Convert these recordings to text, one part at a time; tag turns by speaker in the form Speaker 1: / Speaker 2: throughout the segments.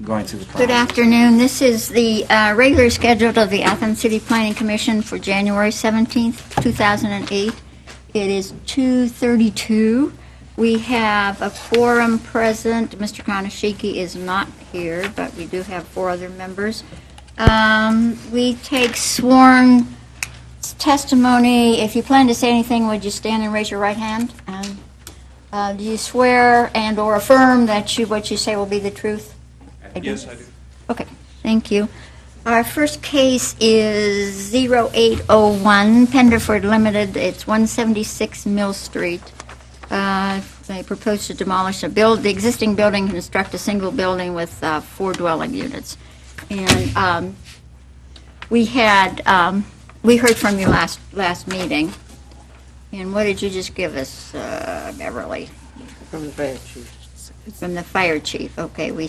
Speaker 1: going through the process.
Speaker 2: Good afternoon. This is the regular schedule of the Athens City Planning Commission for January 17th, 2008. It is 2:32. We have a quorum present. Mr. Konashiki is not here, but we do have 4 other members. We take sworn testimony. If you plan to say anything, would you stand and raise your right hand? Do you swear and or affirm that what you say will be the truth?
Speaker 3: Yes, I do.
Speaker 2: Okay, thank you. Our first case is 0801 Penderford Limited. It's 176 Mill Street. They propose to demolish the existing building and construct a single building with 4 dwelling units. And we heard from you last meeting. And what did you just give us, Beverly?
Speaker 4: From the fire chief.
Speaker 2: From the fire chief. Okay, we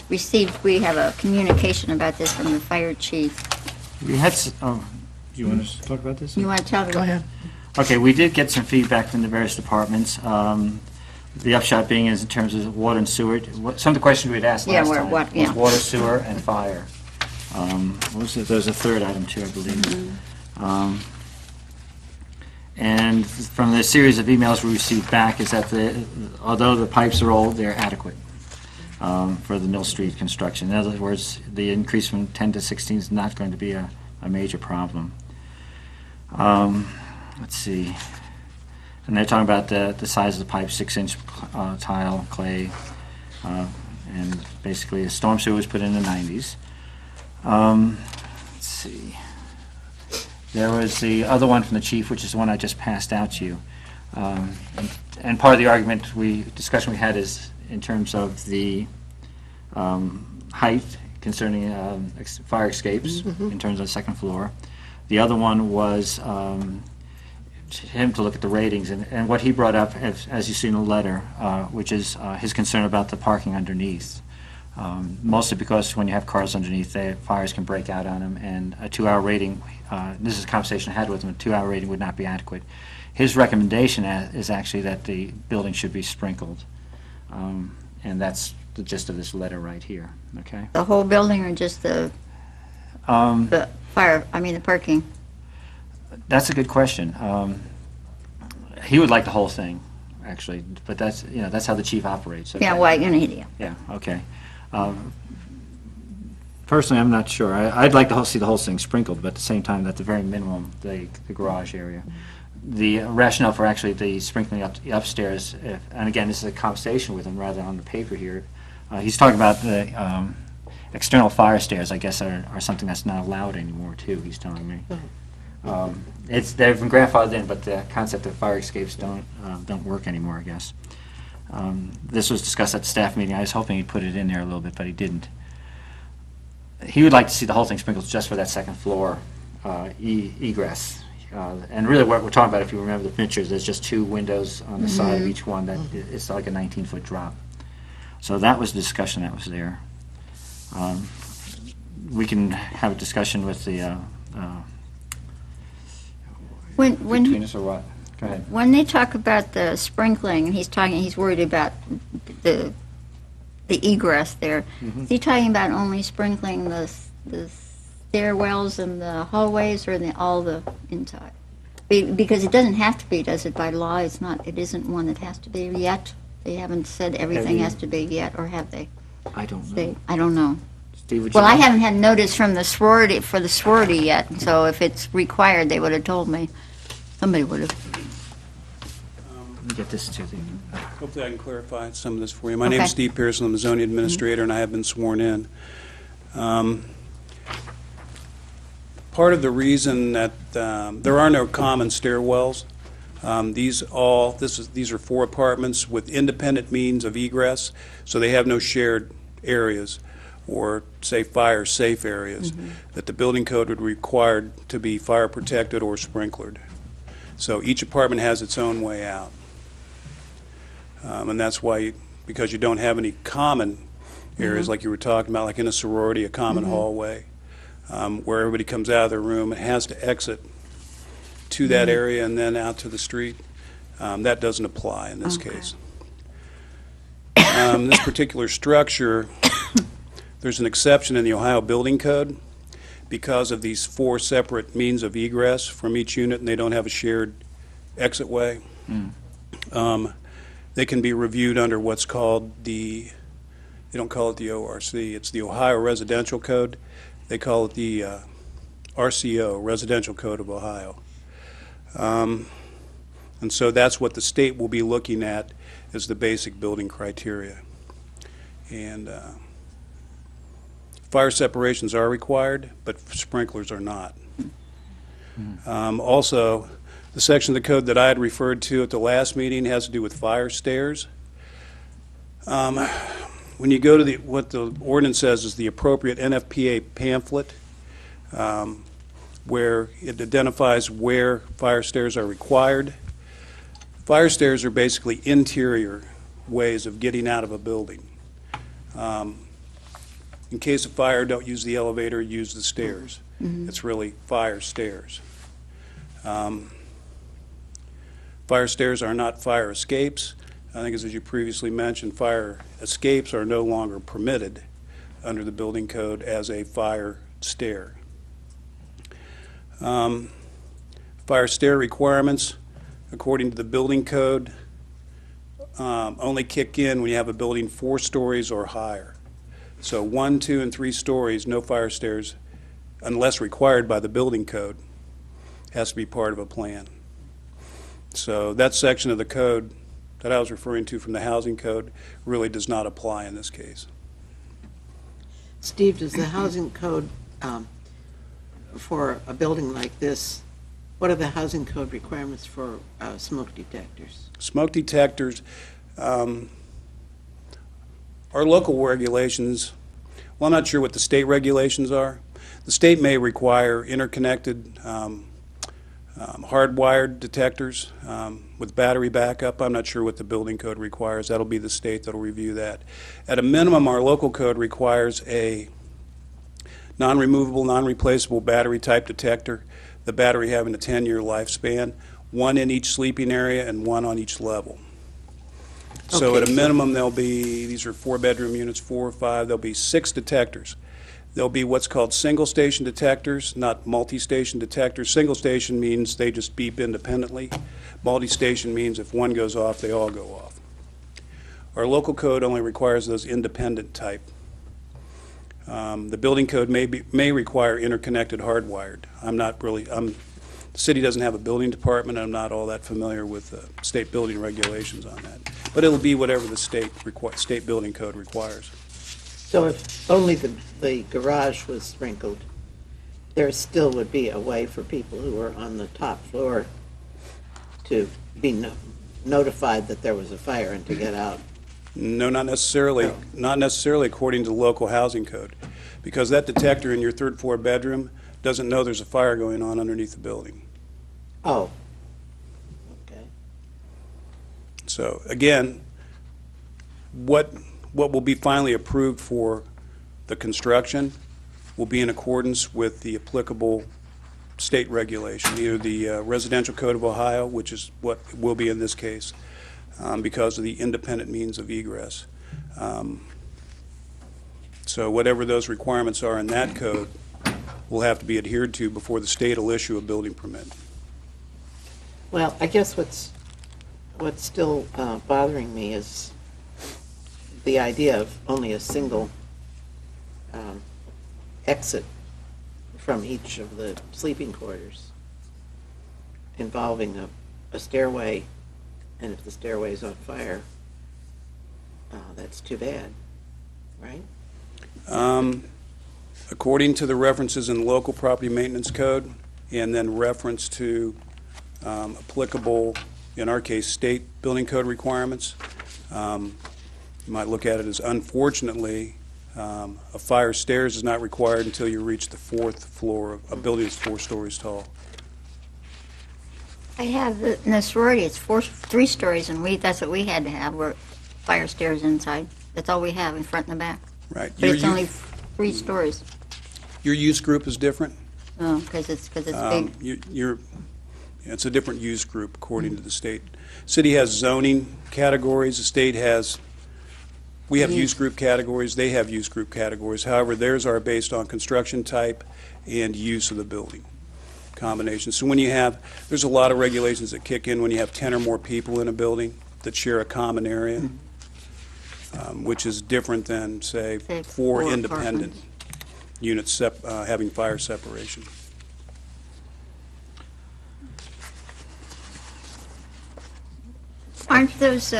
Speaker 2: have a communication about this from the fire chief.
Speaker 1: We had, do you want us to talk about this?
Speaker 2: You want to tell me?
Speaker 4: Go ahead.
Speaker 1: Okay, we did get some feedback from the various departments. The upshot being is in terms of water and sewer. Some of the questions we'd asked last time was water, sewer, and fire. There was a third item too, I believe. Mm-hmm. And from the series of emails we received back is that although the pipes are old, they're adequate for the Mill Street construction. In other words, the increase from 10 to 16 is not going to be a major problem. Let's see. And they're talking about the size of the pipe, 6-inch tile, clay, and basically a storm sewer was put in the 90s. Let's see. There was the other one from the chief, which is the one I just passed out to you. And part of the discussion we had is in terms of the height concerning fire escapes in terms of the second floor. The other one was him to look at the ratings, and what he brought up, as you see in the letter, which is his concern about the parking underneath. Mostly because when you have cars underneath, fires can break out on them, and a 2-hour rating, this is a conversation I had with him, a 2-hour rating would not be adequate. His recommendation is actually that the building should be sprinkled, and that's the gist of this letter right here, okay?
Speaker 2: The whole building or just the the parking?
Speaker 1: That's a good question. He would like the whole thing, actually, but that's how the chief operates. Okay?
Speaker 2: Yeah, well,
Speaker 1: Yeah, okay. Personally, I'm not sure. I'd like to see the whole thing sprinkled, but at the same time, at the very minimum, the garage area. The rationale for actually the sprinkling up the upstairs, and again, this is a conversation with him rather on the paper here. He's talking about the external fire stairs, I guess, are something that's not allowed anymore, too, he's telling me. They've been grandfathered in, but the concept of fire escapes don't work anymore, I guess. This was discussed at the staff meeting. I was hoping he'd put it in there a little bit, but he didn't. He would like to see the whole thing sprinkled just for that second floor egress. And really what we're talking about, if you remember the pictures, there's just 2 windows on the side of each one. It's like a 19-foot drop. So that was the discussion that was there. We can have a discussion with the between us or what? Go ahead.
Speaker 2: When they talk about the sprinkling, he's worried about the egress there. Is he talking about only sprinkling the stairwells and the hallways, or all the inside? Because it doesn't have to be, does it, by law? It isn't one that has to be yet. They haven't said everything has to be yet, or have they?
Speaker 1: I don't know.
Speaker 2: I don't know.
Speaker 1: Steve,
Speaker 2: well, I haven't had notice from the sorority yet, so if it's required, they would have told me. Somebody would have.
Speaker 1: Let me get this to the...
Speaker 3: Hopefully I can clarify some of this for you. My name is Steve Pearson. I'm the zoning administrator, and I have been sworn in. Part of the reason that there are no common stairwells, these are 4 apartments with independent means of egress, so they have no shared areas or, say, fire-safe areas that the building code would require to be fire protected or sprinklered. So each apartment has its own way out. And that's why, because you don't have any common areas like you were talking about, like in a sorority, a common hallway, where everybody comes out of their room and has to exit to that area and then out to the street. That doesn't apply in this case. This particular structure, There's an exception in the Ohio Building Code because of these 4 separate means of egress from each unit, and they don't have a shared exit way. They can be reviewed under what's called they don't call it the ORC, it's the Ohio Residential Code. They call it the RCO, Residential Code of Ohio. And so that's what the state will be looking at as the basic building criteria. And fire separations are required, but sprinklers are not. Also, the section of the code that I had referred to at the last meeting has to do with fire stairs. When you go to what the ordinance says is the appropriate NFPA pamphlet, where it identifies where fire stairs are required. Fire stairs are basically interior ways of getting out of a building. In case of fire, don't use the elevator, use the stairs. It's really fire stairs. Fire stairs are not fire escapes. I think, as you previously mentioned, fire escapes are no longer permitted under the building code as a fire stair. Fire stair requirements, according to the building code, only kick in when you have a building 4 stories or higher. So 1, 2, and 3 stories, no fire stairs, unless required by the building code, has to be part of a plan. So that section of the code that I was referring to from the housing code really does not apply in this case.
Speaker 4: Steve, does the housing code, for a building like this, what are the housing code requirements for smoke detectors?
Speaker 3: Smoke detectors, our local regulations, well, I'm not sure what the state regulations are. The state may require interconnected hardwired detectors with battery backup. I'm not sure what the building code requires. That'll be the state that'll review that. At a minimum, our local code requires a non-removable, non-replaceable battery type detector, the battery having a 10-year lifespan, 1 in each sleeping area and 1 on each level. So
Speaker 4: Okay,
Speaker 3: at a minimum, there'll be, these are 4-bedroom units, 4 or 5, there'll be 6 detectors. There'll be what's called single-station detectors, not multi-station detectors. Single-station means they just beep independently. Multi-station means if one goes off, they all go off. Our local code only requires those independent type. The building code may require interconnected hardwired. The city doesn't have a building department, and I'm not all that familiar with state building regulations on that. But it'll be whatever the state building code requires.
Speaker 4: So if only the garage was sprinkled, there still would be a way for people who are on the top floor to be notified that there was a fire and to get out?
Speaker 3: No, not necessarily. Not necessarily according to the local housing code, because that detector in your 3rd floor bedroom doesn't know there's a fire going on underneath the building.
Speaker 4: Oh, okay.
Speaker 3: So again, what will be finally approved for the construction will be in accordance with the applicable state regulation, either the Residential Code of Ohio, which is what will be in this case, because of the independent means of egress. So whatever those requirements are in that code will have to be adhered to before the state will issue a building permit.
Speaker 4: Well, I guess what's still bothering me is the idea of only a single exit from each of the sleeping quarters involving a stairway, and if the stairway is on fire, that's too bad, right?
Speaker 3: According to the references in the local property maintenance code, and then reference to applicable, in our case, state building code requirements, you might look at it as, unfortunately, a fire stairs is not required until you reach the 4th floor of a building that's 4 stories tall.
Speaker 2: I have, in the sorority, it's 3 stories, and that's what we had to have, were fire stairs inside. That's all we have, in front and the back.
Speaker 3: Right.
Speaker 2: But it's only 3 stories.
Speaker 3: Your use group is different.
Speaker 2: Oh, because it's big.
Speaker 3: It's a different use group according to the state. City has zoning categories. The state has We have use group categories, they have use group categories. However, theirs are based on construction type and use of the building combination. So when you have, there's a lot of regulations that kick in when you have 10 or more people in a building that share a common area, which is different than, say,
Speaker 2: Say,
Speaker 3: 4
Speaker 2: 4
Speaker 3: independent
Speaker 2: apartments.
Speaker 3: units having fire separation.
Speaker 2: Aren't those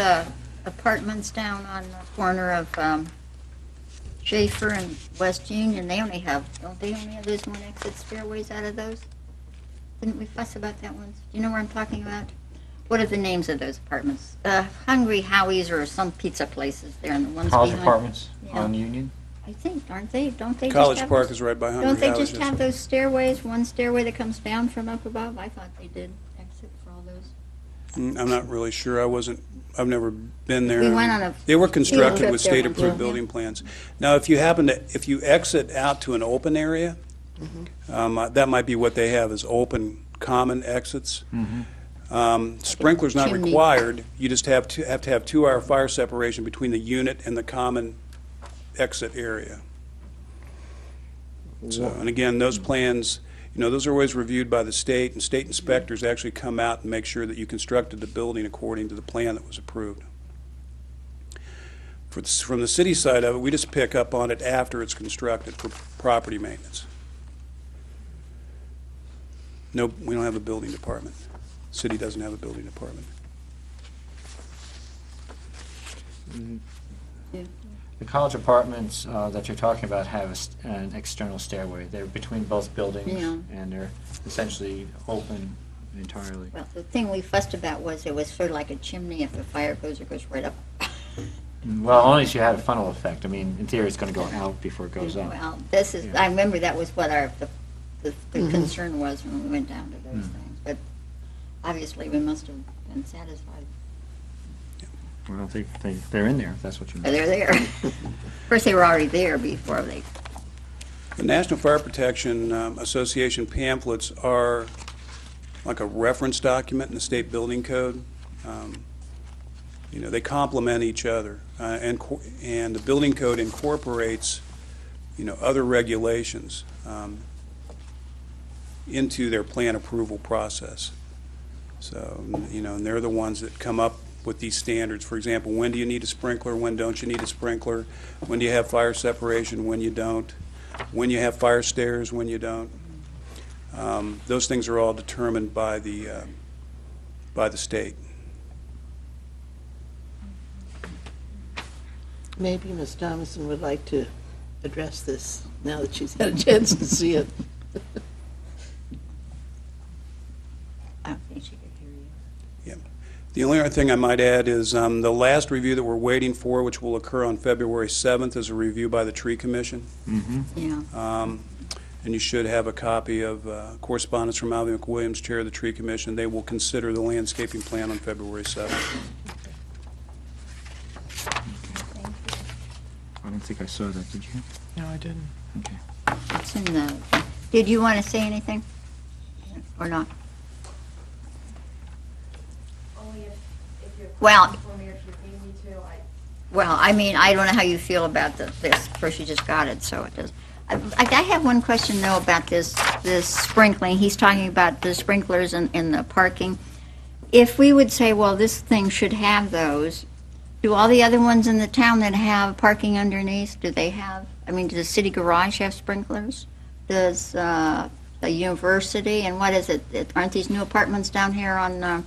Speaker 2: apartments down on the corner of Schaefer and West Union, don't they only have those one exit stairways out of those? Didn't we fuss about that once? Do you know where I'm talking about? What are the names of those apartments? Hungry Howie's or some pizza places there, and the ones
Speaker 1: College
Speaker 2: behind.
Speaker 1: apartments
Speaker 2: Yeah.
Speaker 1: on Union?
Speaker 2: I think, aren't they? Don't they just
Speaker 3: College
Speaker 2: have
Speaker 3: Park
Speaker 2: those-
Speaker 3: is right by Hungry
Speaker 2: Don't they
Speaker 3: Howie's,
Speaker 2: just
Speaker 3: yes.
Speaker 2: have those stairways, one stairway that comes down from up above? I thought they did exit for all those.
Speaker 3: I'm not really sure. I've never been there.
Speaker 2: We went on a
Speaker 3: They were
Speaker 2: field
Speaker 3: constructed
Speaker 2: trip
Speaker 3: with
Speaker 2: there one
Speaker 3: state-approved
Speaker 2: time,
Speaker 3: building plans. Now, if you exit out to an open area, that might be what they have, is open, common exits. Sprinklers not
Speaker 2: chimney.
Speaker 3: required. You just have to have 2-hour fire separation between the unit and the common exit area. So, and again, those plans, those are always reviewed by the state, and state inspectors actually come out and make sure that you constructed the building according to the plan that was approved. From the city side of it, we just pick up on it after it's constructed for property maintenance. No, we don't have a building department. City doesn't have a building department.
Speaker 1: The college apartments that you're talking about have an external stairway. They're between both buildings,
Speaker 2: Yeah.
Speaker 1: and they're essentially open entirely.
Speaker 2: Well, the thing we fussed about was it was sort of like a chimney. If the fire goes, it goes right up.
Speaker 1: Well, only if you had a funnel effect. I mean, in theory, it's going to go out before it goes up.
Speaker 2: Well, this is,
Speaker 1: Yeah.
Speaker 2: I remember that was what the concern was when we went down to those things. But obviously, we must have been satisfied.
Speaker 1: Well, they're in there, if that's what you mean.
Speaker 2: They're there. Of course, they were already there before they,
Speaker 3: The National Fire Protection Association pamphlets are like a reference document in the state building code. They complement each other, and the building code incorporates, other regulations into their plan approval process. So, and they're the ones that come up with these standards. For example, when do you need a sprinkler? When don't you need a sprinkler? When do you have fire separation? When you don't? When you have fire stairs? When you don't? Those things are all determined by the state.
Speaker 4: Maybe Ms. Thomason would like to address this now that she's had a chance to see it.
Speaker 2: I don't think she could hear you.
Speaker 3: The only other thing I might add is the last review that we're waiting for, which will occur on February 7th, is a review by the Tree Commission.
Speaker 2: Yeah.
Speaker 3: And you should have a copy of correspondence from Alvin McWilliams, Chair of the Tree Commission. They will consider the landscaping plan on February 7th.
Speaker 1: I don't think I saw that, did you?
Speaker 5: No, I didn't.
Speaker 1: Okay.
Speaker 2: It's in the, did you want to say anything? Or not?
Speaker 6: Only if you're
Speaker 2: Well-
Speaker 6: for me or if you need me to,
Speaker 2: Well, I mean, I don't know how you feel about this. Of course, you just got it, so it does. I have one question, though, about this sprinkling. He's talking about the sprinklers in the parking. If we would say, well, this thing should have those, do all the other ones in the town that have parking underneath, do they have, I mean, does the city garage have sprinklers? Does the university, and what is it? Aren't these new apartments down here on,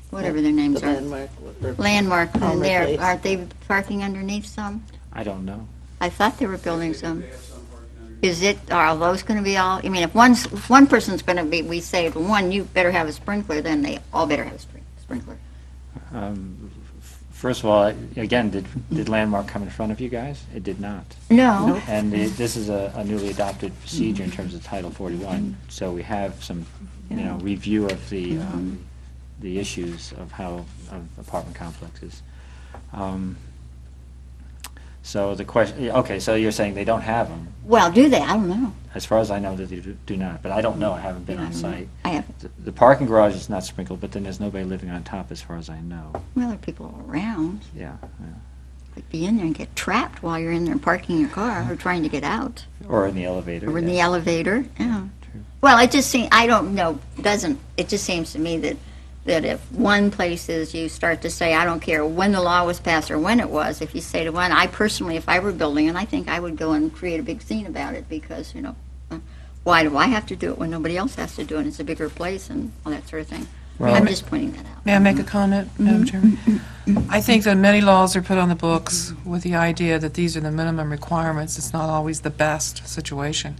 Speaker 2: whatever their names
Speaker 4: The
Speaker 2: are?
Speaker 4: landmark. or-
Speaker 2: Landmark,
Speaker 4: Palmer
Speaker 2: and there,
Speaker 4: Place.
Speaker 2: aren't they parking underneath some?
Speaker 1: I don't know.
Speaker 2: I thought they were building some. Is it, are those going to be all, I mean, if one person's going to be, we say, the one, you better have a sprinkler, then they all better have a sprinkler.
Speaker 1: First of all, again, did Landmark come in front of you guys? It did not.
Speaker 2: No.
Speaker 1: And this is a newly adopted procedure in terms of Title 41, so we have some, review of the issues of how apartment complexes. So the question, okay, so you're saying they don't have them.
Speaker 2: Well, do they? I don't know.
Speaker 1: As far as I know, that they do not, but I don't know, I haven't been
Speaker 2: Yeah, I
Speaker 1: on
Speaker 2: don't know.
Speaker 1: site.
Speaker 2: I haven't.
Speaker 1: The parking garage is not sprinkled, but then there's nobody living on top as far as I know.
Speaker 2: Well, there are people around.
Speaker 1: Yeah.
Speaker 2: Like be in there and get trapped while you're in there parking your car or trying to get out.
Speaker 1: Or in the elevator.
Speaker 2: Or in the
Speaker 1: yes.
Speaker 2: elevator, yeah.
Speaker 1: True.
Speaker 2: Well, it just seems, I don't know, it just seems to me that if one place is you start to say, I don't care when the law was passed or when it was, if you say to one, I personally, if I were building it, I think I would go and create a big scene about it because, why do I have to do it when nobody else has to do it? It's a bigger place and all that sort of thing. I'm just pointing that out.
Speaker 5: May I make a comment, Madam Chairman? I think that many laws are put on the books with the idea that these are the minimum requirements. It's not always the best situation.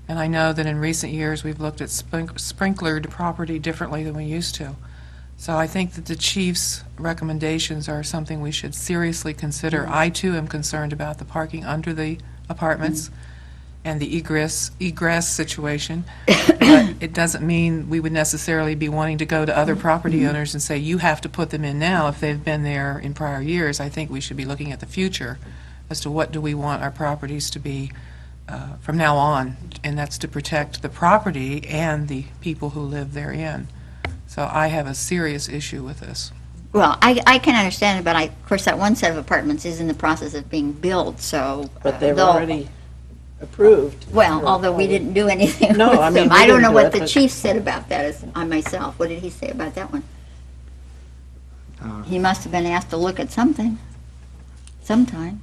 Speaker 5: And I know that in recent years, we've looked at sprinklered property differently than we used to. So I think that the chief's recommendations are something we should seriously consider. I, too, am concerned about the parking under the apartments and the egress situation. But it doesn't mean we would necessarily be wanting to go to other property owners and say, you have to put them in now if they've been there in prior years. I think we should be looking at the future as to what do we want our properties to be from now on, and that's to protect the property and the people who live therein. So I have a serious issue with this.
Speaker 2: Well, I can understand it, but of course, that one set of apartments is in the process of being built, so.
Speaker 4: But they've
Speaker 2: they'll-
Speaker 4: already approved.
Speaker 2: Well, although we didn't do anything
Speaker 4: No,
Speaker 2: with
Speaker 4: I mean,
Speaker 2: them.
Speaker 4: we
Speaker 2: I don't
Speaker 4: didn't
Speaker 2: know
Speaker 4: do
Speaker 2: what
Speaker 4: it,
Speaker 2: the
Speaker 4: but-
Speaker 2: chief said about that on myself. What did he say about that one? He must have been asked to look at something, sometime.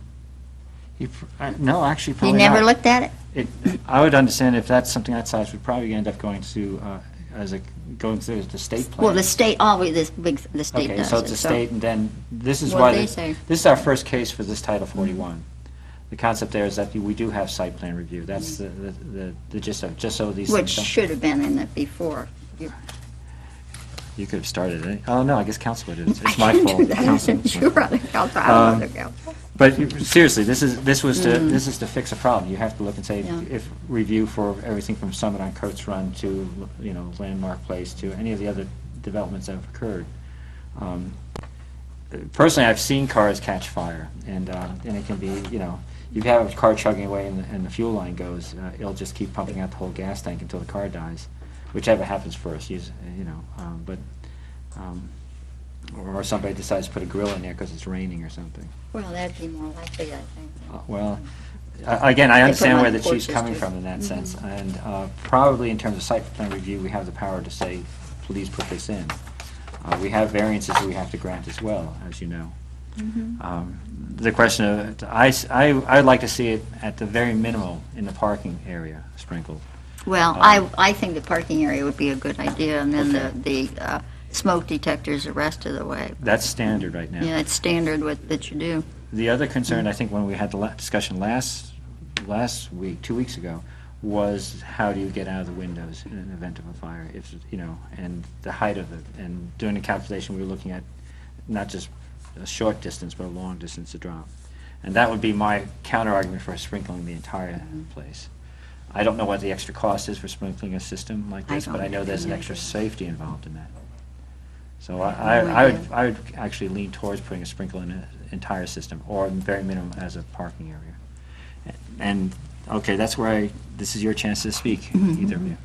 Speaker 1: No, actually,
Speaker 2: He
Speaker 1: probably
Speaker 2: never
Speaker 1: not.
Speaker 2: looked at it?
Speaker 1: I would understand if that's something that size, we'd probably end up going to, going through the state plan.
Speaker 2: Well, the state always, the state
Speaker 1: Okay,
Speaker 2: does
Speaker 1: so
Speaker 2: it.
Speaker 1: it's the state, and then, this is
Speaker 2: What
Speaker 1: why,
Speaker 2: they say.
Speaker 1: this is our first case for this Title 41. The concept there is that we do have site plan review. That's the gist of it, just so these
Speaker 2: Which
Speaker 1: things don't.
Speaker 2: should have been in it before.
Speaker 1: You could have started it. Oh, no, I guess council would. It's
Speaker 2: I
Speaker 1: my
Speaker 2: didn't
Speaker 1: fault.
Speaker 2: do that.
Speaker 1: Council.
Speaker 2: Sure, I don't know the council.
Speaker 1: But seriously, this is to fix a problem. You have to look and say,
Speaker 2: Yeah.
Speaker 1: if review for everything from Summit on Coates Run to, Landmark Place to any of the other developments that have occurred. Personally, I've seen cars catch fire, and it can be, you have a car chugging away and the fuel line goes, it'll just keep pumping out the whole gas tank until the car dies, whichever happens first, or somebody decides to put a grill in there because it's raining or something.
Speaker 2: Well, that'd be more likely, I think.
Speaker 1: Well, again, I
Speaker 2: They put
Speaker 1: understand
Speaker 2: them
Speaker 1: where
Speaker 2: on
Speaker 1: the
Speaker 2: the
Speaker 1: chief's
Speaker 2: porches,
Speaker 1: coming
Speaker 2: too.
Speaker 1: from in that sense, and probably in terms of site plan review, we have the power to say, please put this in. We have variances that we have to grant as well, as you know. The question of, I'd like to see it at the very minimal in the parking area sprinkled.
Speaker 2: Well, I think the parking area would be a good idea, and then
Speaker 1: Okay.
Speaker 2: the smoke detectors the rest of the way.
Speaker 1: That's standard right now.
Speaker 2: Yeah, it's standard that you do.
Speaker 1: The other concern, I think, when we had the discussion last week, 2 weeks ago, was how do you get out of the windows in an event of a fire? And the height of it. And doing the calculation, we were looking at not just a short distance, but a long distance to drop. And that would be my counter argument for sprinkling the entire place. I don't know what the extra cost is for sprinkling a system like
Speaker 2: I
Speaker 1: this, but I
Speaker 2: don't
Speaker 1: know there's an
Speaker 2: either.
Speaker 1: extra safety involved in that. So
Speaker 2: No
Speaker 1: I
Speaker 2: idea.
Speaker 1: would actually lean towards putting a sprinkler in an entire system, or very minimum as a parking area. And, okay, that's where this is your chance to speak, either of you.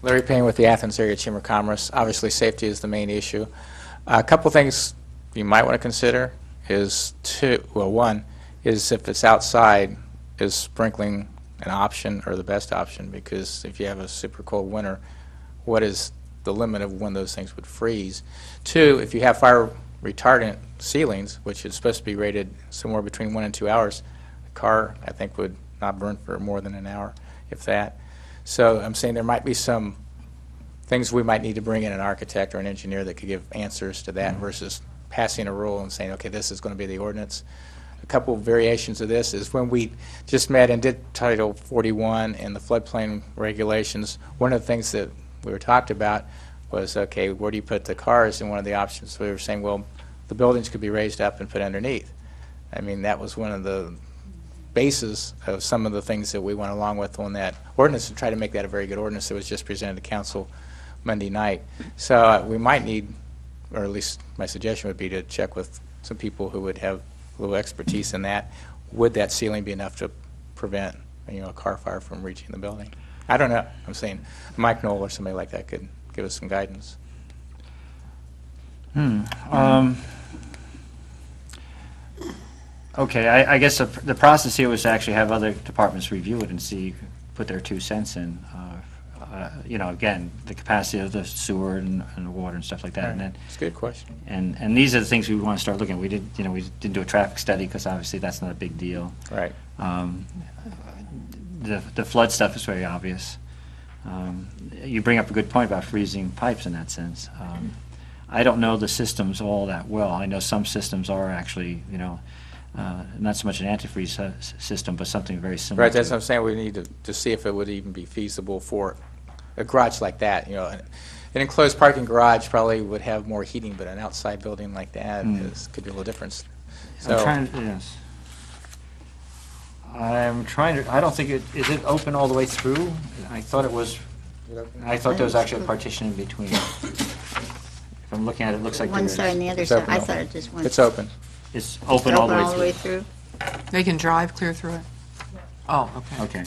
Speaker 7: Larry Payne with the Athens Area Chamber of Commerce. Obviously, safety is the main issue. A couple things you might want to consider is one is if it's outside, is sprinkling an option or the best option? Because if you have a super cold winter, what is the limit of when those things would freeze? Two, if you have fire retardant ceilings, which is supposed to be rated somewhere between 1 and 2 hours, the car, I think, would not burn for more than an hour, if that. So I'm saying there might be some things we might need to bring in an architect or an engineer that could give answers to that versus passing a rule and saying, okay, this is going to be the ordinance. A couple of variations of this is when we just met and did Title 41 and the floodplain regulations, one of the things that we were talked about was, okay, where do you put the cars? And one of the options, we were saying, well, the buildings could be raised up and put underneath. I mean, that was one of the basis of some of the things that we went along with on that ordinance to try to make that a very good ordinance that was just presented to council Monday night. So we might need, or at least my suggestion would be to check with some people who would have a little expertise in that. Would that ceiling be enough to prevent, a car fire from reaching the building? I don't know. I'm saying Mike Knoll or somebody like that could give us some guidance.
Speaker 1: Okay, I guess the process here was to actually have other departments review it and see, put their 2 cents in. You know, again, the capacity of the sewer and the water and stuff like that. And then,
Speaker 7: It's a good question.
Speaker 1: and these are the things we want to start looking at. We did, you know, we didn't do a traffic study because obviously that's not a big deal.
Speaker 7: Right.
Speaker 1: The flood stuff is very obvious. You bring up a good point about freezing pipes in that sense. I don't know the systems all that well. I know some systems are actually, you know, not so much an antifreeze system, but something very similar.
Speaker 7: Right, that's
Speaker 1: to
Speaker 7: what I'm saying, we need to see if it would even be feasible for a garage like that, you know. An enclosed parking garage probably would have more heating, but an outside building like that could be a little different.
Speaker 1: I'm trying to, yes. I'm trying to, I don't think is it open all the way through? I thought it was, I thought there was actually a partition in between. If I'm looking at it, it looks like there
Speaker 2: One
Speaker 1: is.
Speaker 2: side and the other
Speaker 7: It's
Speaker 2: side.
Speaker 7: open.
Speaker 2: I thought it just went.
Speaker 7: It's open.
Speaker 1: It's open all the way
Speaker 2: through.
Speaker 5: They can drive clear through it? Oh, okay.
Speaker 1: Okay.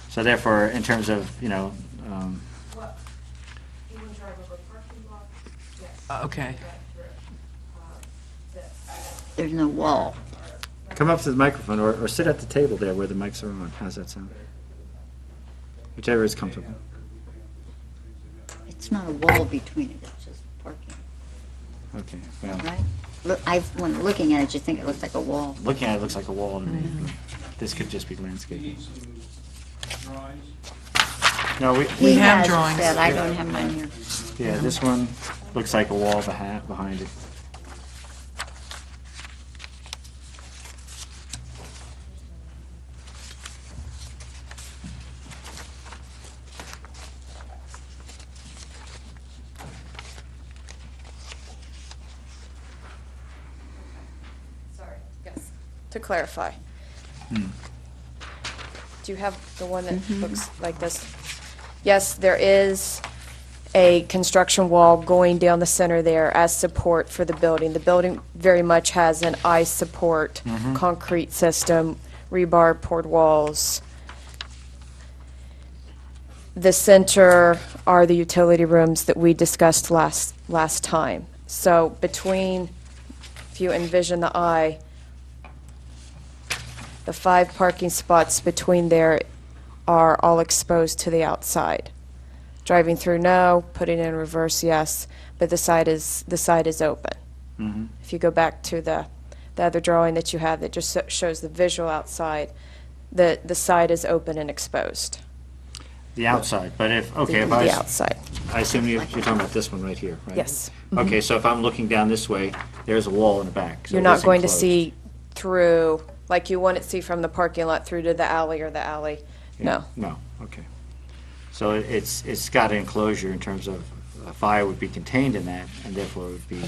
Speaker 1: So therefore, in terms of, you know,
Speaker 6: Well, you can drive over parking lot, yes.
Speaker 5: Okay.
Speaker 6: Drive through, this.
Speaker 2: There's no wall.
Speaker 1: come up to the microphone or sit at the table there where the mics are on. How's that sound? Whichever is comfortable.
Speaker 2: It's not a wall between it, it's just parking,
Speaker 1: Okay, well,
Speaker 2: right? Look, when looking at it, you think it looks like a wall.
Speaker 1: looking at it, it looks like a wall to me. This could just be landscaping. No,
Speaker 5: We
Speaker 2: He
Speaker 5: have
Speaker 2: has it
Speaker 5: drawings.
Speaker 2: set. I don't have mine here.
Speaker 1: yeah, this one looks like a wall behind it.
Speaker 8: Sorry, yes. To clarify.
Speaker 1: Hmm.
Speaker 8: Do you have the one that looks like this? Yes, there is a construction wall going down the center there as support for the building. The building very much has an I support concrete system, rebar poured walls. The center are the utility rooms that we discussed last time. So between, if you envision the I, the 5 parking spots between there are all exposed to the outside. Driving through, no. Putting in reverse, yes. But the side is open.
Speaker 1: Mm-hmm.
Speaker 8: If you go back to the other drawing that you have that just shows the visual outside, the side is open and exposed.
Speaker 1: The outside, but if, okay, if
Speaker 8: The outside,
Speaker 1: I assume you're talking about this one right here, right?
Speaker 8: yes.
Speaker 1: Okay, so if I'm looking down this way, there's a wall in the back. so
Speaker 8: You're
Speaker 1: it
Speaker 8: not
Speaker 1: is
Speaker 8: going to
Speaker 1: enclosed.
Speaker 8: see through, like you wouldn't see from the parking lot through to the alley or the alley.
Speaker 1: Yeah,
Speaker 8: No.
Speaker 1: No, okay. So it's got an enclosure in terms of a fire would be contained in that, and therefore it would be.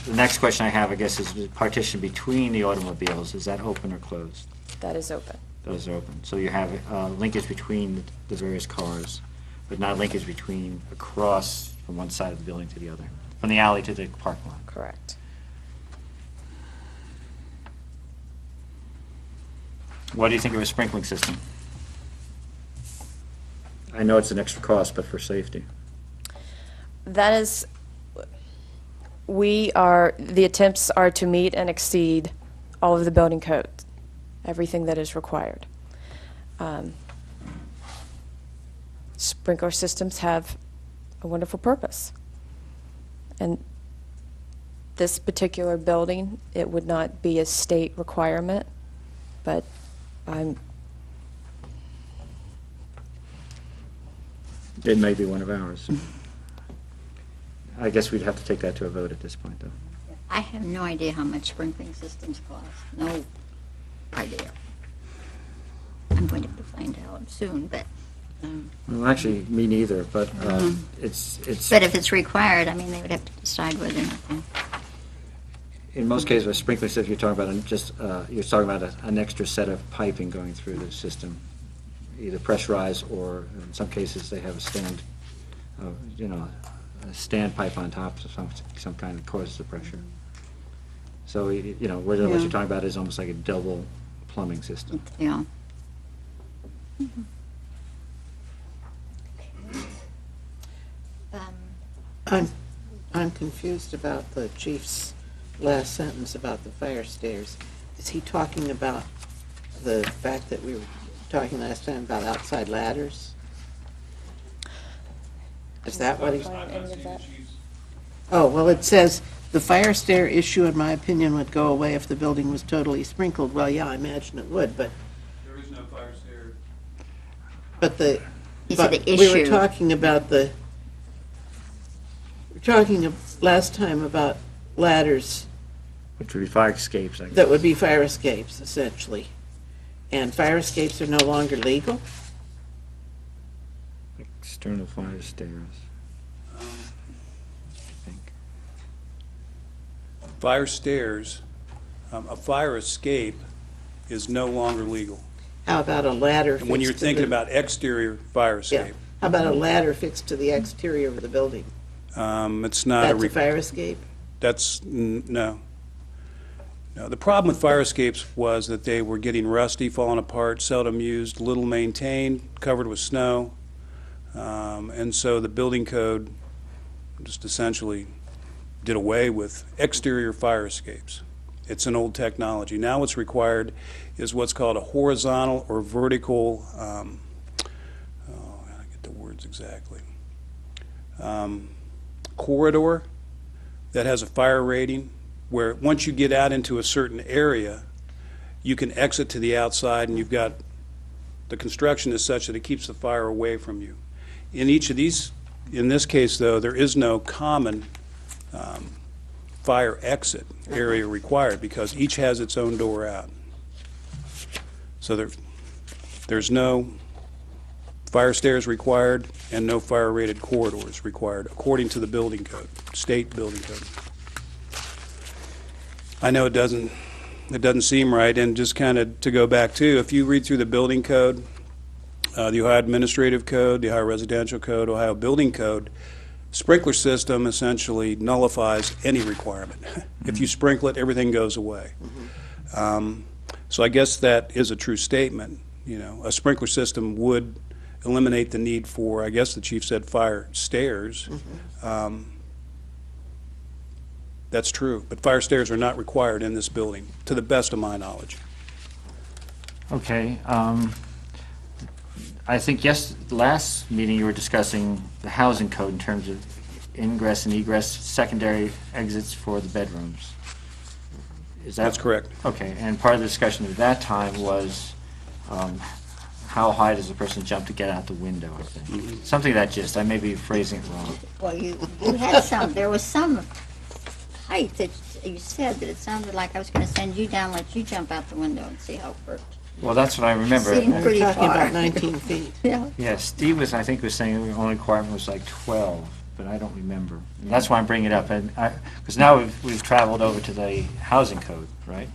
Speaker 1: The next question I have, I guess, is the partition between the automobiles, is that open or closed?
Speaker 8: That is open.
Speaker 1: Those are open. So you have linkage between the various cars, but not linkage between across from one side of the building to the other, from the alley to the parking lot.
Speaker 8: Correct.
Speaker 1: What do you think of a sprinkling system? I know it's an extra cost, but for safety.
Speaker 8: That is, the attempts are to meet and exceed all of the building codes, everything that is required. Sprinkler systems have a wonderful purpose. And this particular building, it would not be a state requirement, but
Speaker 1: It may be one of ours. I guess we'd have to take that to a vote at this point, though.
Speaker 2: I have no idea how much sprinkling systems cost. No idea. I'm going to find out soon, but,
Speaker 1: Well, actually, me neither, but it's,
Speaker 2: but if it's required, I mean, they would have to decide whether or not they.
Speaker 1: in most cases, with sprinkler system, you're talking about just, you're talking about an extra set of piping going through the system, either pressurized or, in some cases, they have a stand, a stand pipe on top of some kind that causes the pressure. So, what
Speaker 2: Yeah.
Speaker 1: you're talking about is almost like a double plumbing system.
Speaker 2: Yeah.
Speaker 4: I'm I'm confused about the chief's last sentence about the fire stairs. Is he talking about the fact that we were talking last time about outside ladders? Is that what he's? Oh, well, it says, "The fire stair issue, in my opinion, would go away if the building was totally sprinkled." Well, yeah, I imagine it would, but,
Speaker 3: There is no fire stair.
Speaker 4: but the,
Speaker 2: He said
Speaker 4: but
Speaker 2: the
Speaker 4: we were
Speaker 2: issue.
Speaker 4: talking about we were talking last time about ladders
Speaker 1: Which would be fire escapes, I guess.
Speaker 4: that would be fire escapes, essentially. And fire escapes are no longer legal?
Speaker 1: External fire stairs, I think.
Speaker 3: Fire stairs, a fire escape is no longer legal.
Speaker 4: How about a ladder
Speaker 3: And when
Speaker 4: fixed
Speaker 3: you're
Speaker 4: to
Speaker 3: thinking
Speaker 4: the-
Speaker 3: about exterior fire
Speaker 4: Yeah.
Speaker 3: escape,
Speaker 4: How about a ladder fixed to the exterior of the building?
Speaker 3: it's not a.
Speaker 4: That's a fire escape?
Speaker 3: No. No, the problem with fire escapes was that they were getting rusty, falling apart, seldom used, little maintained, covered with snow. And so the building code just essentially did away with exterior fire escapes. It's an old technology. Now what's required is what's called a horizontal or vertical, I get the words exactly, corridor that has a fire rating, where once you get out into a certain area, you can exit to the outside, and you've got, the construction is such that it keeps the fire away from you. In each of these, in this case, though, there is no common fire exit area required, because each has its own door out. So there's no fire stairs required and no fire-rated corridors required, according to the building code, state building code. I know it doesn't seem right, and just kind of to go back to, if you read through the building code, the Ohio Administrative Code, the Ohio Residential Code, Ohio Building Code, sprinkler system essentially nullifies any requirement. If you sprinkle it, everything goes away. So I guess that is a true statement. You know, a sprinkler system would eliminate the need for, I guess the chief said, fire stairs. That's true, but fire stairs are not required in this building, to the best of my knowledge.
Speaker 1: Okay, I think, last meeting you were discussing the housing code in terms of ingress and egress, secondary exits for the bedrooms. Is that?
Speaker 3: That's correct.
Speaker 1: Okay, and part of the discussion at that time was how high does a person jump to get out the window, I think. Something of that gist, I may be phrasing it wrong.
Speaker 2: Well, you had some, there was some height that you said, that it sounded like I was going to send you down, let you jump out the window and see how it worked.
Speaker 1: Well, that's what I remember.
Speaker 2: Seemed
Speaker 4: We're
Speaker 2: pretty
Speaker 4: talking
Speaker 2: far.
Speaker 4: about 19 feet.
Speaker 2: Yeah.
Speaker 1: Yeah, Steve was, I think, was saying the only requirement was like 12, but I don't remember. And that's why I'm bringing it up, and because now we've traveled over to the housing code, right?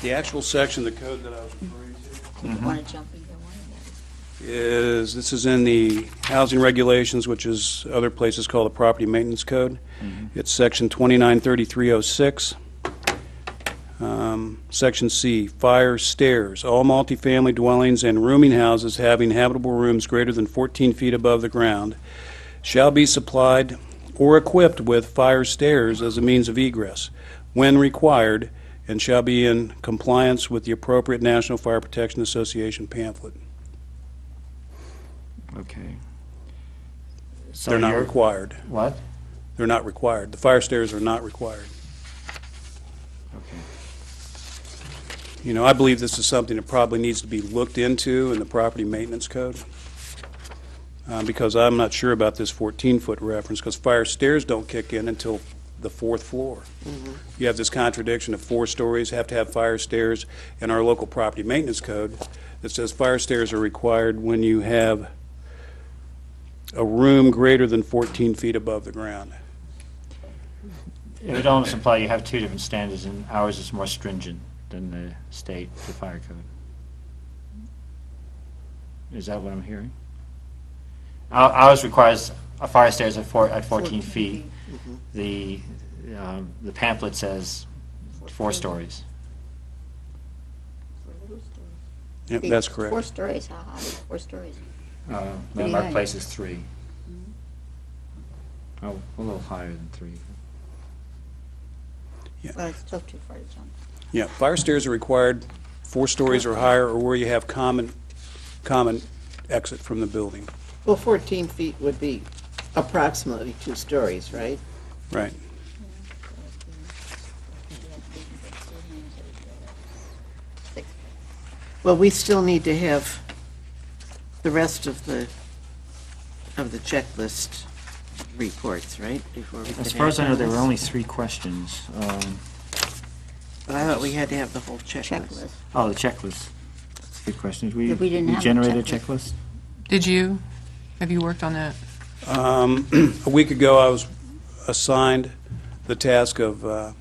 Speaker 3: The actual section of the code that I was referring to
Speaker 2: You want to jump either one of
Speaker 3: this is in the housing regulations, which is other places called the property maintenance code. It's section 293306. Section C, fire stairs. All multifamily dwellings and rooming houses having habitable rooms greater than 14 feet above the ground shall be supplied or equipped with fire stairs as a means of egress when required, and shall be in compliance with the appropriate National Fire Protection Association pamphlet.
Speaker 1: Okay. So
Speaker 3: They're not
Speaker 1: you're-
Speaker 3: required.
Speaker 1: What?
Speaker 3: They're not required. The fire stairs are not required.
Speaker 1: Okay.
Speaker 3: You know, I believe this is something that probably needs to be looked into in the property maintenance code, because I'm not sure about this 14-foot reference, because fire stairs don't kick in until the fourth floor. You have this contradiction of 4 stories, have to have fire stairs in our local property maintenance code that says fire stairs are required when you have a room greater than 14 feet above the ground.
Speaker 1: It would almost imply you have two different standards, and ours is more stringent than the state, the fire code. Is that what I'm hearing? Ours requires a fire stairs at 14 feet. The pamphlet says 4 stories.
Speaker 3: Yep,
Speaker 2: them.
Speaker 3: that's
Speaker 2: 4
Speaker 3: correct.
Speaker 2: stories, how high? 4 stories.
Speaker 1: Landmark
Speaker 2: Pretty high.
Speaker 1: Place is 3. Oh, a little higher than 3.
Speaker 2: Well, it's still too far to jump.
Speaker 3: Yeah, fire stairs are required 4 stories or higher, or where you have common exit from the building.
Speaker 4: Well, 14 feet would be approximately 2 stories, right?
Speaker 3: Right.
Speaker 4: Well, we still need to have the rest of the checklist reports, right? Before we
Speaker 1: As
Speaker 4: could
Speaker 1: far as I
Speaker 4: act
Speaker 1: know,
Speaker 4: on
Speaker 1: there were
Speaker 4: this.
Speaker 1: only 3 questions.
Speaker 4: But I thought we had to have the whole checklist.
Speaker 2: Checklist.
Speaker 1: Oh, the checklist. That's a good question.
Speaker 2: Yeah, we didn't have a
Speaker 1: generated a
Speaker 2: checklist.
Speaker 1: checklist?
Speaker 5: Did you? Have you worked on that?
Speaker 3: A week ago, I was assigned the task of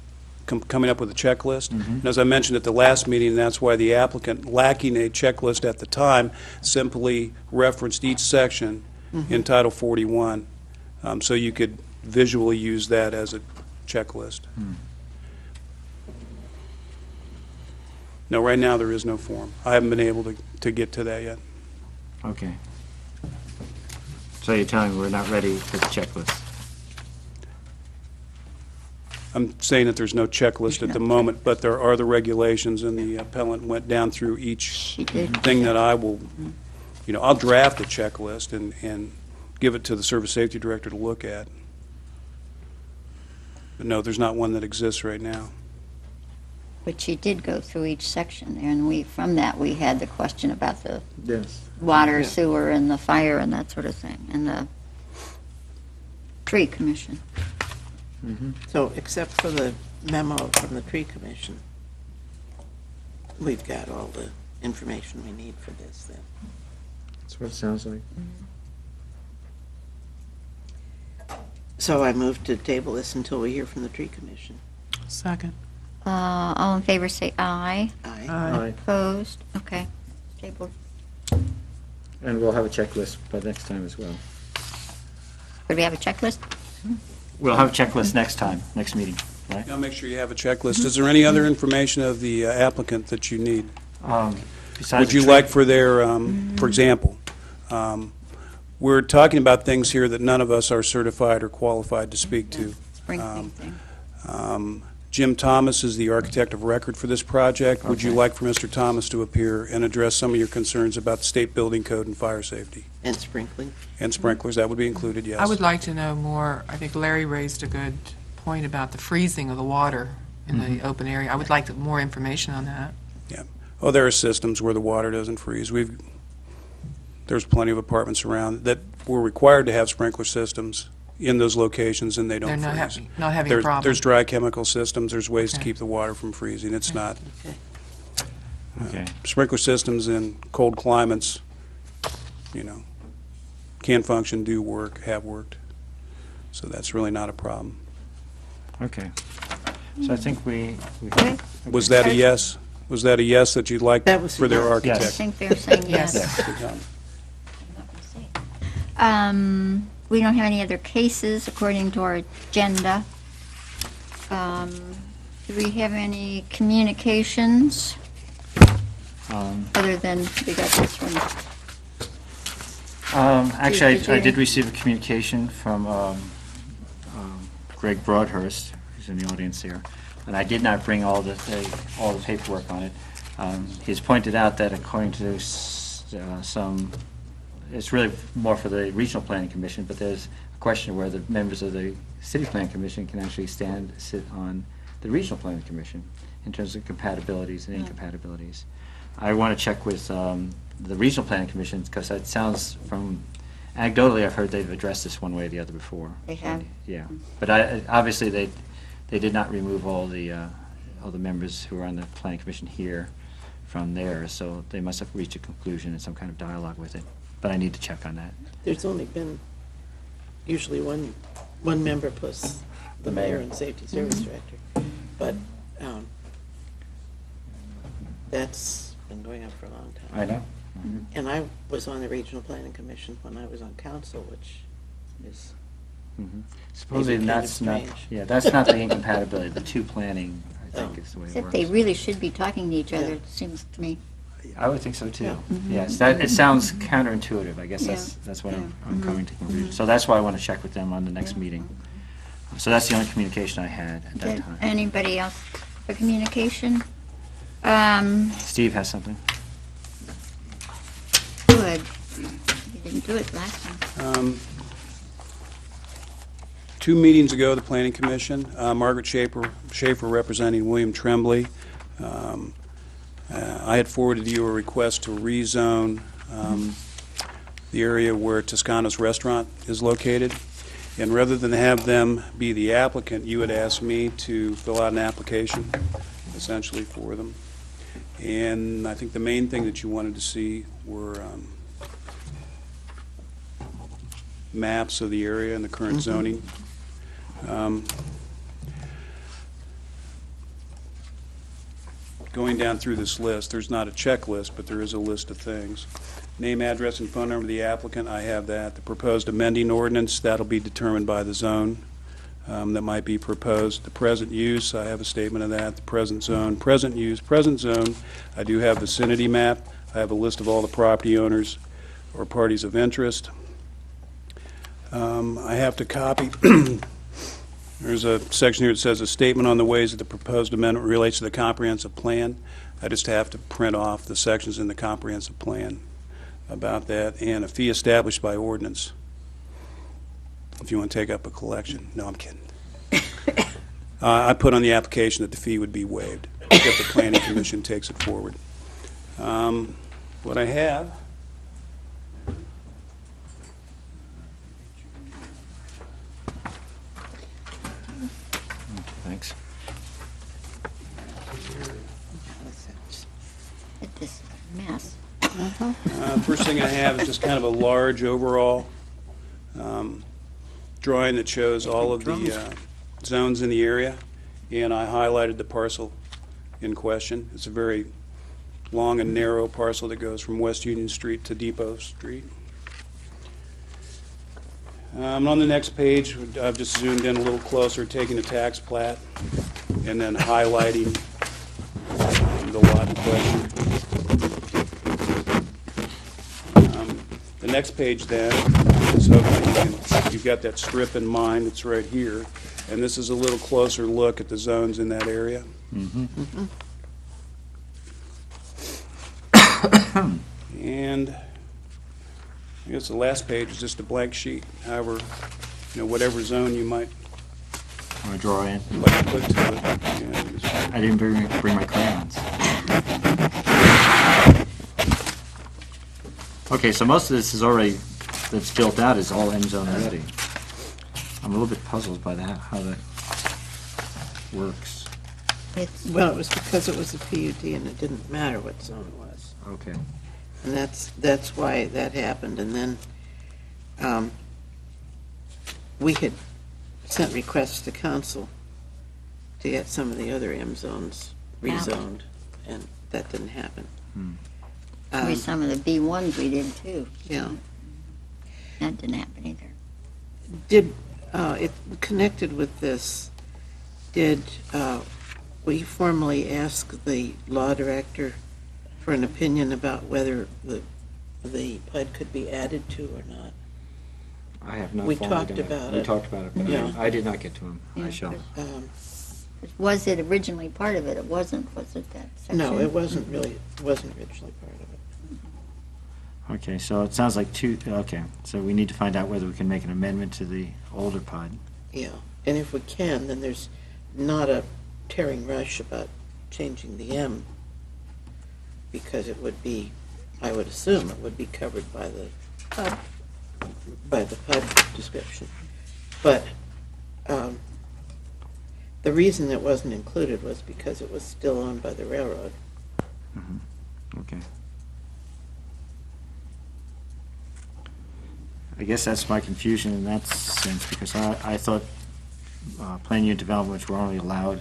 Speaker 3: coming up with a checklist. And as I mentioned at the last meeting, that's why the applicant, lacking a checklist at the time, simply referenced each section in Title 41, so you could visually use that as a checklist. No, right now, there is no form. I haven't been able to get to that yet.
Speaker 1: Okay. So you're telling me we're not ready for the checklist?
Speaker 3: I'm saying that there's no checklist at the moment, but there are the regulations, and the appellant went down through each
Speaker 2: She did.
Speaker 3: thing that I will, I'll draft a checklist and give it to the Service Safety Director to look at. But no, there's not one that exists right now.
Speaker 2: But she did go through each section there, and from that, we had the question about the
Speaker 1: Yes.
Speaker 2: water,
Speaker 4: Yeah.
Speaker 2: sewer, and the fire, and that sort of thing, and the tree commission.
Speaker 4: So, except for the memo from the tree commission, we've got all the information we need for this then.
Speaker 1: That's what it sounds like.
Speaker 4: So I move to table this until we hear from the tree commission.
Speaker 5: Second.
Speaker 2: All in favor, say aye.
Speaker 4: Aye.
Speaker 1: Aye.
Speaker 2: Opposed? Okay. Table.
Speaker 1: And we'll have a checklist by next time as well.
Speaker 2: Would we have a checklist?
Speaker 1: We'll have a checklist next time, next meeting, right?
Speaker 3: I'll make sure you have a checklist. Is there any other information of the applicant that you need?
Speaker 1: Besides
Speaker 3: Would
Speaker 1: the
Speaker 3: you
Speaker 1: tree-
Speaker 3: like for their, for example, we're talking about things here that none of us are certified or qualified to speak to.
Speaker 2: Spring thing.
Speaker 3: Jim Thomas is the architect of record for this project. Would you
Speaker 1: Okay.
Speaker 3: like for Mr. Thomas to appear and address some of your concerns about the state building code and fire safety?
Speaker 4: And sprinkling?
Speaker 3: And sprinklers, that would be included, yes.
Speaker 5: I would like to know more. I think Larry raised a good point about the freezing of the water in the open area. I would like more information on that.
Speaker 3: Oh, there are systems where the water doesn't freeze. There's plenty of apartments around that were required to have sprinkler systems in those locations, and they don't
Speaker 5: They're
Speaker 3: freeze.
Speaker 5: not having a problem.
Speaker 3: There's dry chemical systems, there's ways to
Speaker 5: Okay.
Speaker 3: keep the water from freezing. It's not.
Speaker 1: Okay.
Speaker 3: Sprinkler systems in cold climates, can function, do work, have worked. So that's really not a problem.
Speaker 1: Okay. So I think we.
Speaker 2: Okay.
Speaker 3: Was that a yes? Was that a yes that you'd like
Speaker 4: That was a
Speaker 3: for their
Speaker 4: yes.
Speaker 2: I
Speaker 3: architect?
Speaker 2: think they're saying yes.
Speaker 5: Yes.
Speaker 2: We don't have any other cases according to our agenda. Do we have any communications other than we got this one?
Speaker 1: Actually,
Speaker 2: Did
Speaker 1: I
Speaker 2: you-
Speaker 1: did receive a communication from Greg Broadhurst, who's in the audience here, and I did not bring all the paperwork on it. He's pointed out that according to some, it's really more for the Regional Planning Commission, but there's a question where the members of the City Planning Commission can actually sit on the Regional Planning Commission in terms of compatibilities and incompatibilities. I want to check with the Regional Planning Commission, because it sounds from, anecdotally, I've heard they've addressed this one way or the other before.
Speaker 2: They have?
Speaker 1: Yeah. But obviously, they did not remove all the members who are on the Planning Commission here from there, so they must have reached a conclusion and some kind of dialogue with it. But I need to check on that.
Speaker 4: There's only been usually one member plus the mayor and safety service director. But that's been going on for a long time.
Speaker 1: I know.
Speaker 4: And I was on the Regional Planning Commission when I was on council, which is,
Speaker 1: Supposedly,
Speaker 4: Maybe kind of
Speaker 1: that's not,
Speaker 4: strange.
Speaker 1: yeah, that's not the incompatibility. The two planning, I think,
Speaker 4: Oh.
Speaker 1: is the way it
Speaker 2: Except
Speaker 1: works.
Speaker 2: they really should be talking to each other,
Speaker 4: Yeah.
Speaker 2: it seems to me.
Speaker 1: I would think so too.
Speaker 4: Yeah.
Speaker 1: Yes, that, it sounds counterintuitive. I guess
Speaker 2: Yeah.
Speaker 1: that's what I'm
Speaker 2: Yeah.
Speaker 1: coming to conclusion. So that's why I want to check with them on the next meeting. So that's the only communication I had at that
Speaker 2: Did
Speaker 1: time.
Speaker 2: anybody else for communication?
Speaker 1: Steve has something.
Speaker 2: Good. You didn't do it last time.
Speaker 3: 2 meetings ago, the Planning Commission, Margaret Schaefer representing William Tremblay. I had forwarded you a request to rezone the area where Toscano's Restaurant is located. And rather than have them be the applicant, you had asked me to fill out an application, essentially, for them. And I think the main thing that you wanted to see were maps of the area and the current zoning. Going down through this list, there's not a checklist, but there is a list of things. Name, address, and phone number of the applicant, I have that. The proposed amending ordinance, that'll be determined by the zone that might be proposed. The present use, I have a statement of that. The present zone, present use, present zone. I do have vicinity map. I have a list of all the property owners or parties of interest. I have to copy. There's a section here that says a statement on the ways that the proposed amendment relates to the comprehensive plan. I just have to print off the sections in the comprehensive plan about that, and a fee established by ordinance. If you want to take up a collection. No, I'm kidding. I put on the application that the fee would be waived if the Planning Commission takes it forward. What I have.
Speaker 1: Thanks.
Speaker 2: At this mess.
Speaker 3: First thing I have is just kind of a large overall drawing that shows all of the zones in the area, and I highlighted the parcel in question. It's a very long and narrow parcel that goes from West Union Street to Depot Street. On the next page, I've just zoomed in a little closer, taking the tax plat and then highlighting the lot in question. The next page then is hopefully you've got that strip in mind that's right here, and this is a little closer look at the zones in that area. And I guess the last page is just a blank sheet. However, whatever zone you might
Speaker 1: Want to draw in?
Speaker 3: like to put to it. Yeah,
Speaker 1: I didn't bring my crayons. Okay, so most of this is already, that's built out is all M zone already. I'm a little bit puzzled by that, how that works.
Speaker 2: It's,
Speaker 4: Well, it was because it was a PUD and it didn't matter what zone it was.
Speaker 1: Okay.
Speaker 4: And that's why that happened. And then we had sent requests to council to get some of the other M zones rezoned, and that didn't happen.
Speaker 2: maybe some of the B1s we did too.
Speaker 4: Yeah.
Speaker 2: That didn't happen either.
Speaker 4: Did, it connected with this, did we formally ask the law director for an opinion about whether the PUD could be added to or not?
Speaker 1: I have not.
Speaker 4: We
Speaker 1: formally
Speaker 4: talked
Speaker 1: done
Speaker 4: about
Speaker 1: We
Speaker 4: it.
Speaker 1: talked about it, but
Speaker 4: Yeah.
Speaker 1: I did not get to him. I
Speaker 2: Yeah.
Speaker 1: shall.
Speaker 2: Was it originally part of it? It wasn't, was it that section?
Speaker 4: No, it wasn't really, it wasn't originally part of it.
Speaker 1: Okay, so it sounds like okay, so we need to find out whether we can make an amendment to the older PUD.
Speaker 4: Yeah, and if we can, then there's not a tearing rush about changing the M, because it would be, I would assume it would be covered by the PUD description. But the reason it wasn't included was because it was still owned by the railroad.
Speaker 1: Okay. I guess that's my confusion in that sense, because I thought planned unit developments were only allowed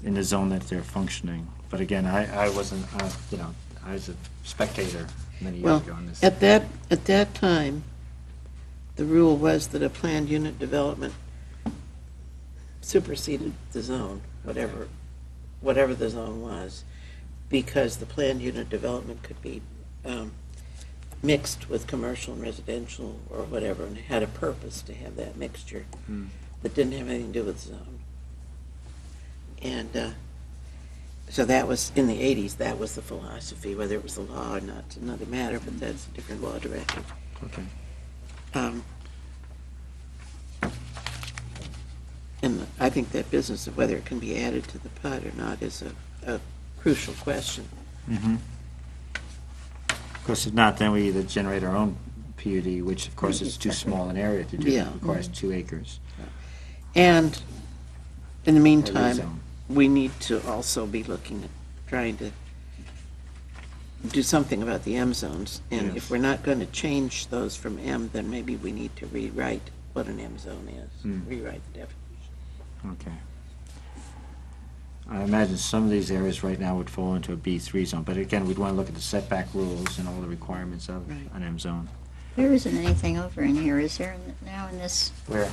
Speaker 1: in the zone that they're functioning. But again, I wasn't, I was a spectator many years
Speaker 4: Well,
Speaker 1: ago on this.
Speaker 4: at that time, the rule was that a planned unit development superseded the zone, whatever the zone was. because the planned unit development could be mixed with commercial and residential or whatever, and it had a purpose to have that mixture that didn't have anything to do with zone. And so that was, in the 80s, that was the philosophy. Whether it was the law or not, it's another matter, but that's a different law directive.
Speaker 1: Okay.
Speaker 4: And I think that business of whether it can be added to the PUD or not is a crucial question.
Speaker 1: Mm-hmm. Of course, if not, then we either generate our own PUD, which of course is too small an area to do.
Speaker 4: Yeah.
Speaker 1: It requires 2 acres.
Speaker 4: And in the
Speaker 1: Or
Speaker 4: meantime,
Speaker 1: rezone.
Speaker 4: we need to also be looking at trying to do something about the M zones. And
Speaker 1: Yes.
Speaker 4: if we're not going to change those from M, then maybe we need to rewrite what an M zone is, rewrite the definition.
Speaker 1: Okay. I imagine some of these areas right now would fall into a B3 zone, but again, we'd want to look at the setback rules and all the requirements of
Speaker 4: Right.
Speaker 1: an M zone.
Speaker 2: There isn't anything over in here, is there, now in this?
Speaker 1: Where?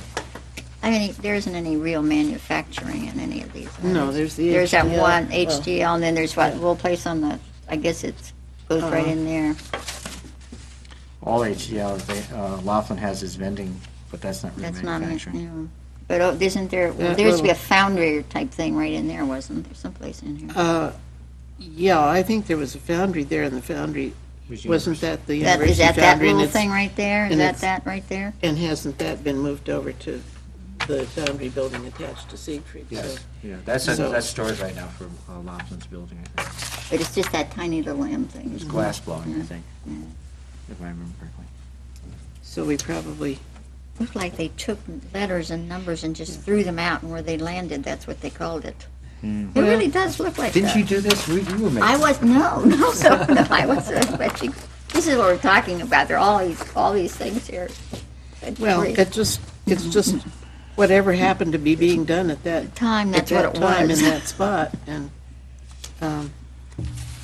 Speaker 2: I mean, there isn't any real manufacturing in any of these.
Speaker 4: No, there's the
Speaker 2: There's that
Speaker 4: HDL.
Speaker 2: one,
Speaker 4: Oh.
Speaker 2: HDL, and then there's what,
Speaker 4: Yeah.
Speaker 2: little place on the, I guess it goes right in there.
Speaker 1: All HDL, Laughlin has his vending, but that's not really
Speaker 2: That's not,
Speaker 1: manufacturing.
Speaker 2: you know, but isn't there,
Speaker 4: That
Speaker 2: there used to be a
Speaker 4: little-
Speaker 2: foundry type thing right in there, wasn't there, someplace in here?
Speaker 4: Yeah, I think there was a foundry there, and the foundry, wasn't that the
Speaker 2: That,
Speaker 4: university
Speaker 2: is that that
Speaker 4: foundry? and
Speaker 2: little
Speaker 4: it's-
Speaker 2: thing right there? Is
Speaker 4: and
Speaker 2: that
Speaker 4: it's-
Speaker 2: that right there?
Speaker 4: And hasn't that been moved over to the foundry building attached to Siegfried?
Speaker 1: Yes,
Speaker 4: So-
Speaker 1: yeah, that's,
Speaker 4: So-
Speaker 1: that's storage right now for Laughlin's building, I think.
Speaker 2: But it's just that tiny little M thing.
Speaker 1: It's glass blowing, I
Speaker 2: Yeah.
Speaker 1: think, if I remember correctly.
Speaker 4: So we probably,
Speaker 2: Looked like they took letters and numbers and just threw them out, and where they landed, that's what they called it. It really does look like that.
Speaker 1: Didn't you do this? You were making.
Speaker 2: I was, no, I wasn't, but this is what we're talking about, there are all these things here.
Speaker 4: well, it's just whatever happened to be being done at that
Speaker 2: Time,
Speaker 4: at
Speaker 2: that's what
Speaker 4: that
Speaker 2: it
Speaker 4: time
Speaker 2: was.
Speaker 4: in that spot, and,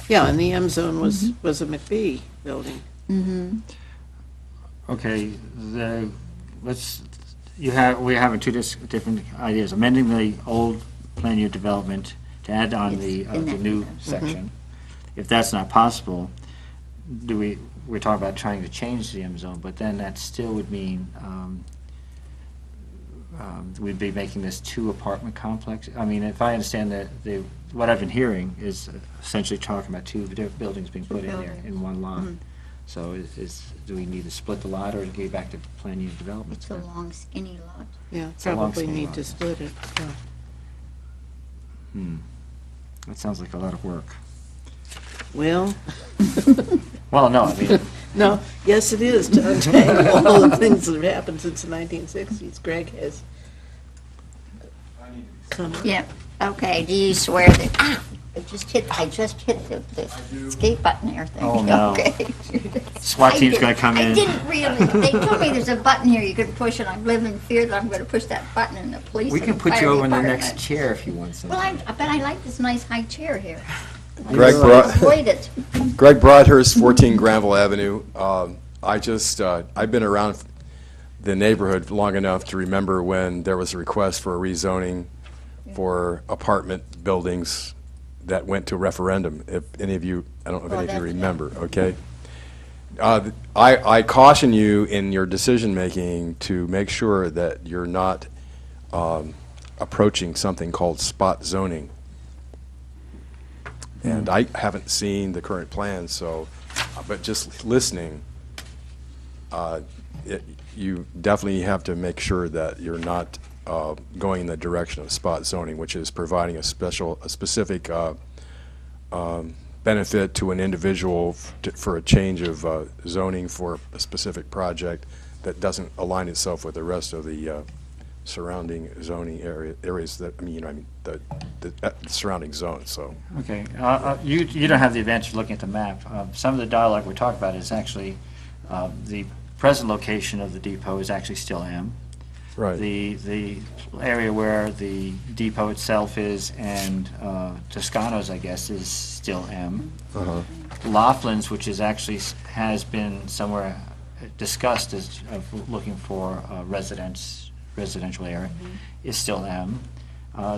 Speaker 4: yeah, and the M zone was a McBee building.
Speaker 2: Mm-hmm.
Speaker 1: Okay, we're having two different ideas. Amending the old plan unit development to add on
Speaker 2: Yes,
Speaker 1: the
Speaker 2: in that-
Speaker 1: new section. If that's not possible, we're talking about trying to change the M zone, but then that still would mean we'd be making this 2 apartment complex. I mean, if I understand that, what I've been hearing is essentially talking about 2 different buildings being put in there in one lot. So do we need to split the lot or get back to plan unit development?
Speaker 2: It's a long skinny lot.
Speaker 4: Yeah,
Speaker 1: a long
Speaker 4: probably
Speaker 1: skinny
Speaker 4: need
Speaker 1: lot.
Speaker 4: to split it. Yeah.
Speaker 1: That sounds like a lot of work.
Speaker 4: Well,
Speaker 1: Well, no, I mean,
Speaker 4: no, yes, it is to untangle all the things that have happened since the 1960s. Greg has comment.
Speaker 2: Yeah, okay, do you swear that, I just hit the escape button here thing.
Speaker 1: Oh, no.
Speaker 2: Okay.
Speaker 1: SWAT
Speaker 2: I
Speaker 1: team's
Speaker 2: didn't-
Speaker 1: gonna come in.
Speaker 2: I didn't really, they told me there's a button here you could push, and I'm living in fear that I'm gonna push that button and the police
Speaker 1: we
Speaker 2: and
Speaker 1: can put
Speaker 2: fire
Speaker 1: you over in the
Speaker 2: department.
Speaker 1: next chair if you want
Speaker 2: Well,
Speaker 1: some.
Speaker 2: but I like this nice high chair here.
Speaker 9: Greg
Speaker 2: I
Speaker 9: brought-
Speaker 2: avoid it.
Speaker 9: Greg Broadhurst, 14 Granville Avenue. I've been around the neighborhood long enough to remember when there was a request for a rezoning for apartment buildings that went to referendum. If any of you, I don't know if
Speaker 2: Well,
Speaker 9: any of you
Speaker 2: that's-
Speaker 9: remember, okay? I caution you in your decision-making to make sure that you're not approaching something called spot zoning. And I haven't seen the current plan, so, but just listening, you definitely have to make sure that you're not going in the direction of spot zoning, which is providing a specific benefit to an individual for a change of zoning for a specific project that doesn't align itself with the rest of the surrounding zoning areas that, the surrounding zones, so.
Speaker 1: Okay, you don't have the advantage of looking at the map. Some of the dialogue we're talking about is actually, the present location of the depot is actually still M.
Speaker 9: Right.
Speaker 1: The area where the depot itself is and Toscano's, I guess, is still M.
Speaker 9: Uh-huh.
Speaker 1: Laughlin's, which is actually has been somewhere discussed as of looking for residential area, is still M.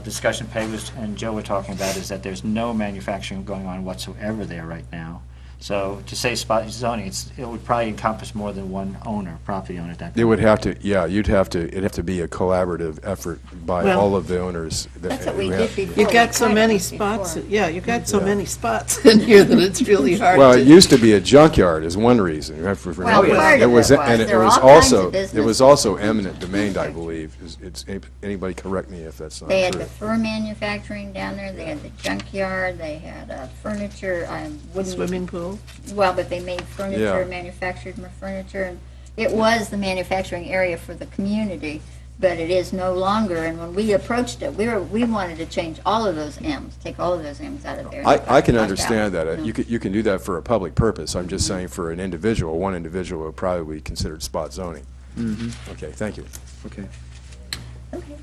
Speaker 1: discussion Peg and Joe were talking about is that there's no manufacturing going on whatsoever there right now. So to say spot zoning, it would probably encompass more than one owner, property owner at that point.
Speaker 9: It would have to, yeah, it'd have to be a collaborative effort by
Speaker 4: Well,
Speaker 9: all of the owners.
Speaker 2: That's what we
Speaker 9: who
Speaker 2: did
Speaker 9: have-
Speaker 2: before.
Speaker 4: You
Speaker 2: We
Speaker 4: got so
Speaker 2: tried
Speaker 4: many
Speaker 2: it
Speaker 4: spots,
Speaker 2: before.
Speaker 4: yeah, you got so
Speaker 9: Yeah.
Speaker 4: many spots in here that it's really hard
Speaker 9: Well,
Speaker 4: to.
Speaker 9: it used to be a junkyard is one reason. You have to
Speaker 2: Well,
Speaker 9: remember
Speaker 2: part
Speaker 9: that.
Speaker 2: of it was.
Speaker 9: And
Speaker 2: There were
Speaker 9: was
Speaker 2: all kinds
Speaker 9: also,
Speaker 2: of
Speaker 9: it was
Speaker 2: businesses.
Speaker 9: also eminent domain, I believe. Anybody correct me if that's not
Speaker 2: They had
Speaker 9: true.
Speaker 2: the fur manufacturing down there, they had the junkyard, they had furniture, wooden.
Speaker 4: Swimming pool.
Speaker 2: Well, but they made furniture,
Speaker 9: Yeah.
Speaker 2: manufactured furniture, and it was the manufacturing area for the community, but it is no longer, and when we approached it, we wanted to change all of those M's, take all of those M's out of there.
Speaker 9: I can
Speaker 2: Like
Speaker 9: understand that.
Speaker 2: you know.
Speaker 9: You can do that for a public purpose. I'm just saying for an individual, one individual would probably be considered spot zoning. Okay, thank you.
Speaker 1: Okay.
Speaker 2: Okay.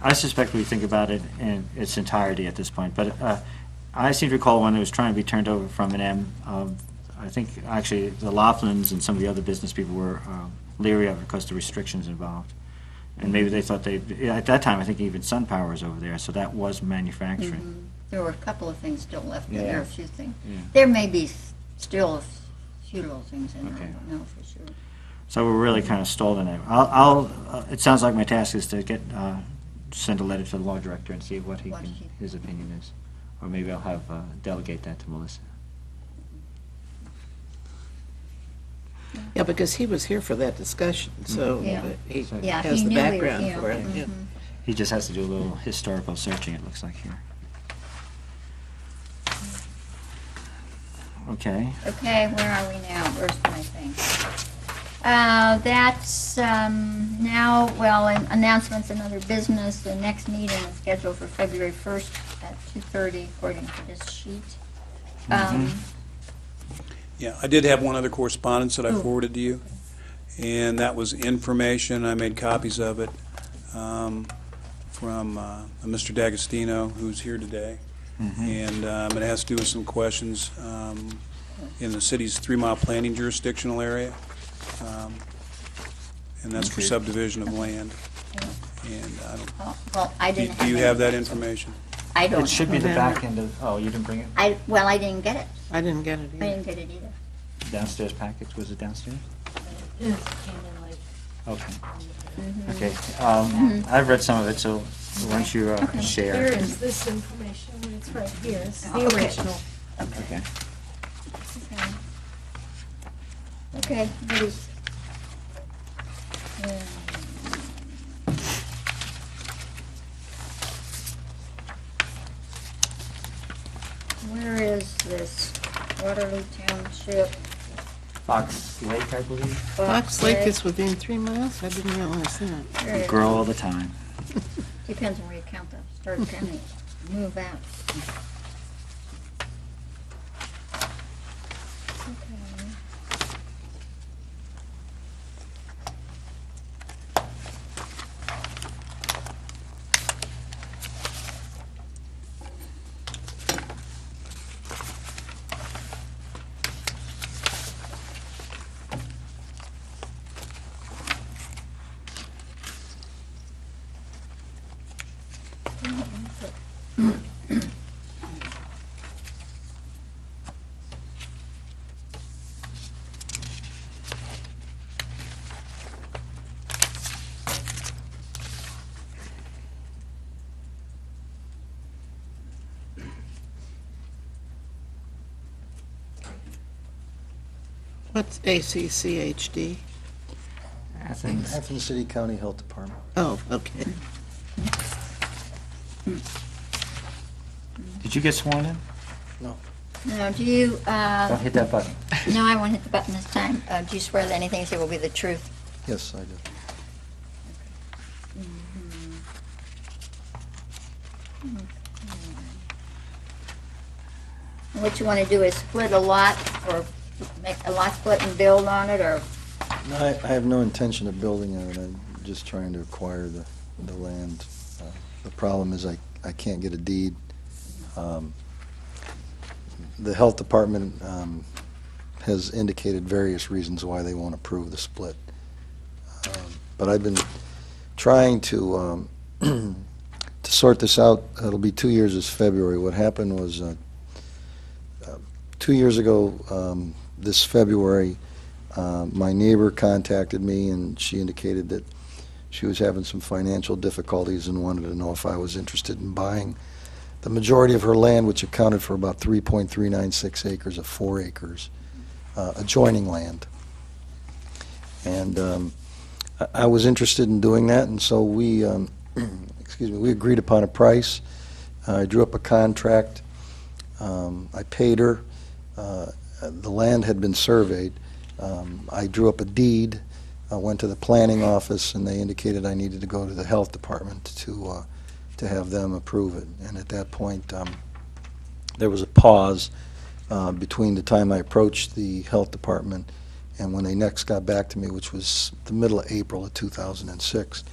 Speaker 1: I suspect we think about it in its entirety at this point, but I seem to recall when it was trying to be turned over from an M, I think actually the Laughlins and some of the other business people were leery of it because of the restrictions involved. And maybe they thought at that time, I think even SunPower was over there, so that was manufacturing.
Speaker 2: There were a couple of things still left in there,
Speaker 1: Yeah.
Speaker 2: a few things.
Speaker 1: Yeah.
Speaker 2: There may be still a few little things in there, I
Speaker 1: Okay.
Speaker 2: don't know for sure.
Speaker 1: So we're really kind of stalled in it. It sounds like my task is to send a letter to the law director and see what his opinion is. Or maybe I'll have, delegate that to Melissa.
Speaker 4: Yeah, because he was here for that discussion, so
Speaker 2: Yeah.
Speaker 4: he
Speaker 2: Yeah,
Speaker 4: has
Speaker 2: he
Speaker 4: the
Speaker 2: knew we were
Speaker 4: background
Speaker 2: here.
Speaker 4: for it, yeah.
Speaker 1: He just has to do a little historical searching, it looks like here. Okay.
Speaker 2: Okay, where are we now? Where's my thing? That's now, well, announcements and other business. The next meeting is scheduled for February 1st at 2:30, according to this sheet.
Speaker 3: Yeah, I did have one other correspondence that I forwarded to you, and that was information, I made copies of it, from Mr. D'Agostino, who's here today. And it has to do with some questions in the city's 3-mile planning jurisdictional area, and that's for
Speaker 1: Okay.
Speaker 3: subdivision of land. And I don't,
Speaker 2: Well, I didn't
Speaker 3: do you
Speaker 2: any-
Speaker 3: have that information?
Speaker 2: I don't.
Speaker 1: It should be the
Speaker 4: have
Speaker 1: back end of, oh, you didn't bring it?
Speaker 2: I didn't get it.
Speaker 4: I didn't get it
Speaker 2: I
Speaker 4: either.
Speaker 2: didn't get it either.
Speaker 1: Downstairs package, was it downstairs? Okay. Okay, I've read some of it, so why don't you
Speaker 6: Here
Speaker 1: share?
Speaker 6: is this information, it's right here, it's the
Speaker 2: Okay.
Speaker 6: original.
Speaker 1: Okay.
Speaker 2: Okay, what is? Where is this Waterloo Township?
Speaker 1: Fox Lake, I believe.
Speaker 4: Fox Lake is within 3 miles? I didn't realize that.
Speaker 2: There it is.
Speaker 1: Grow all the time.
Speaker 2: Depends on where you count the start counting, move out. Okay.
Speaker 4: What's ACCHD?
Speaker 1: Athens.
Speaker 10: Athens City County Health Department.
Speaker 4: Oh, okay.
Speaker 1: Did you get sworn in?
Speaker 2: Now, do you,
Speaker 1: Don't hit that button.
Speaker 2: no, I won't hit the button this time. Do you swear that anything you say will be the truth?
Speaker 10: Yes, I do.
Speaker 2: And what you want to do is split a lot, or make a lot split and build on it, or,
Speaker 10: No, I have no intention of building on it. I'm just trying to acquire the land. The problem is I can't get a deed. The health department has indicated various reasons why they won't approve the split. But I've been trying to to sort this out, it'll be 2 years this February. What happened was 2 years ago this February, my neighbor contacted me, and she indicated that she was having some financial difficulties and wanted to know if I was interested in buying the majority of her land, which accounted for about 3.396 acres of 4 acres, adjoining land. And I was interested in doing that, and so we, excuse me, we agreed upon a price. I drew up a contract. I paid her. The land had been surveyed. I drew up a deed. I went to the planning office, and they indicated I needed to go to the health department to have them approve it. And at that point, there was a pause between the time I approached the health department and when they next got back to me, which was the middle of April of 2006.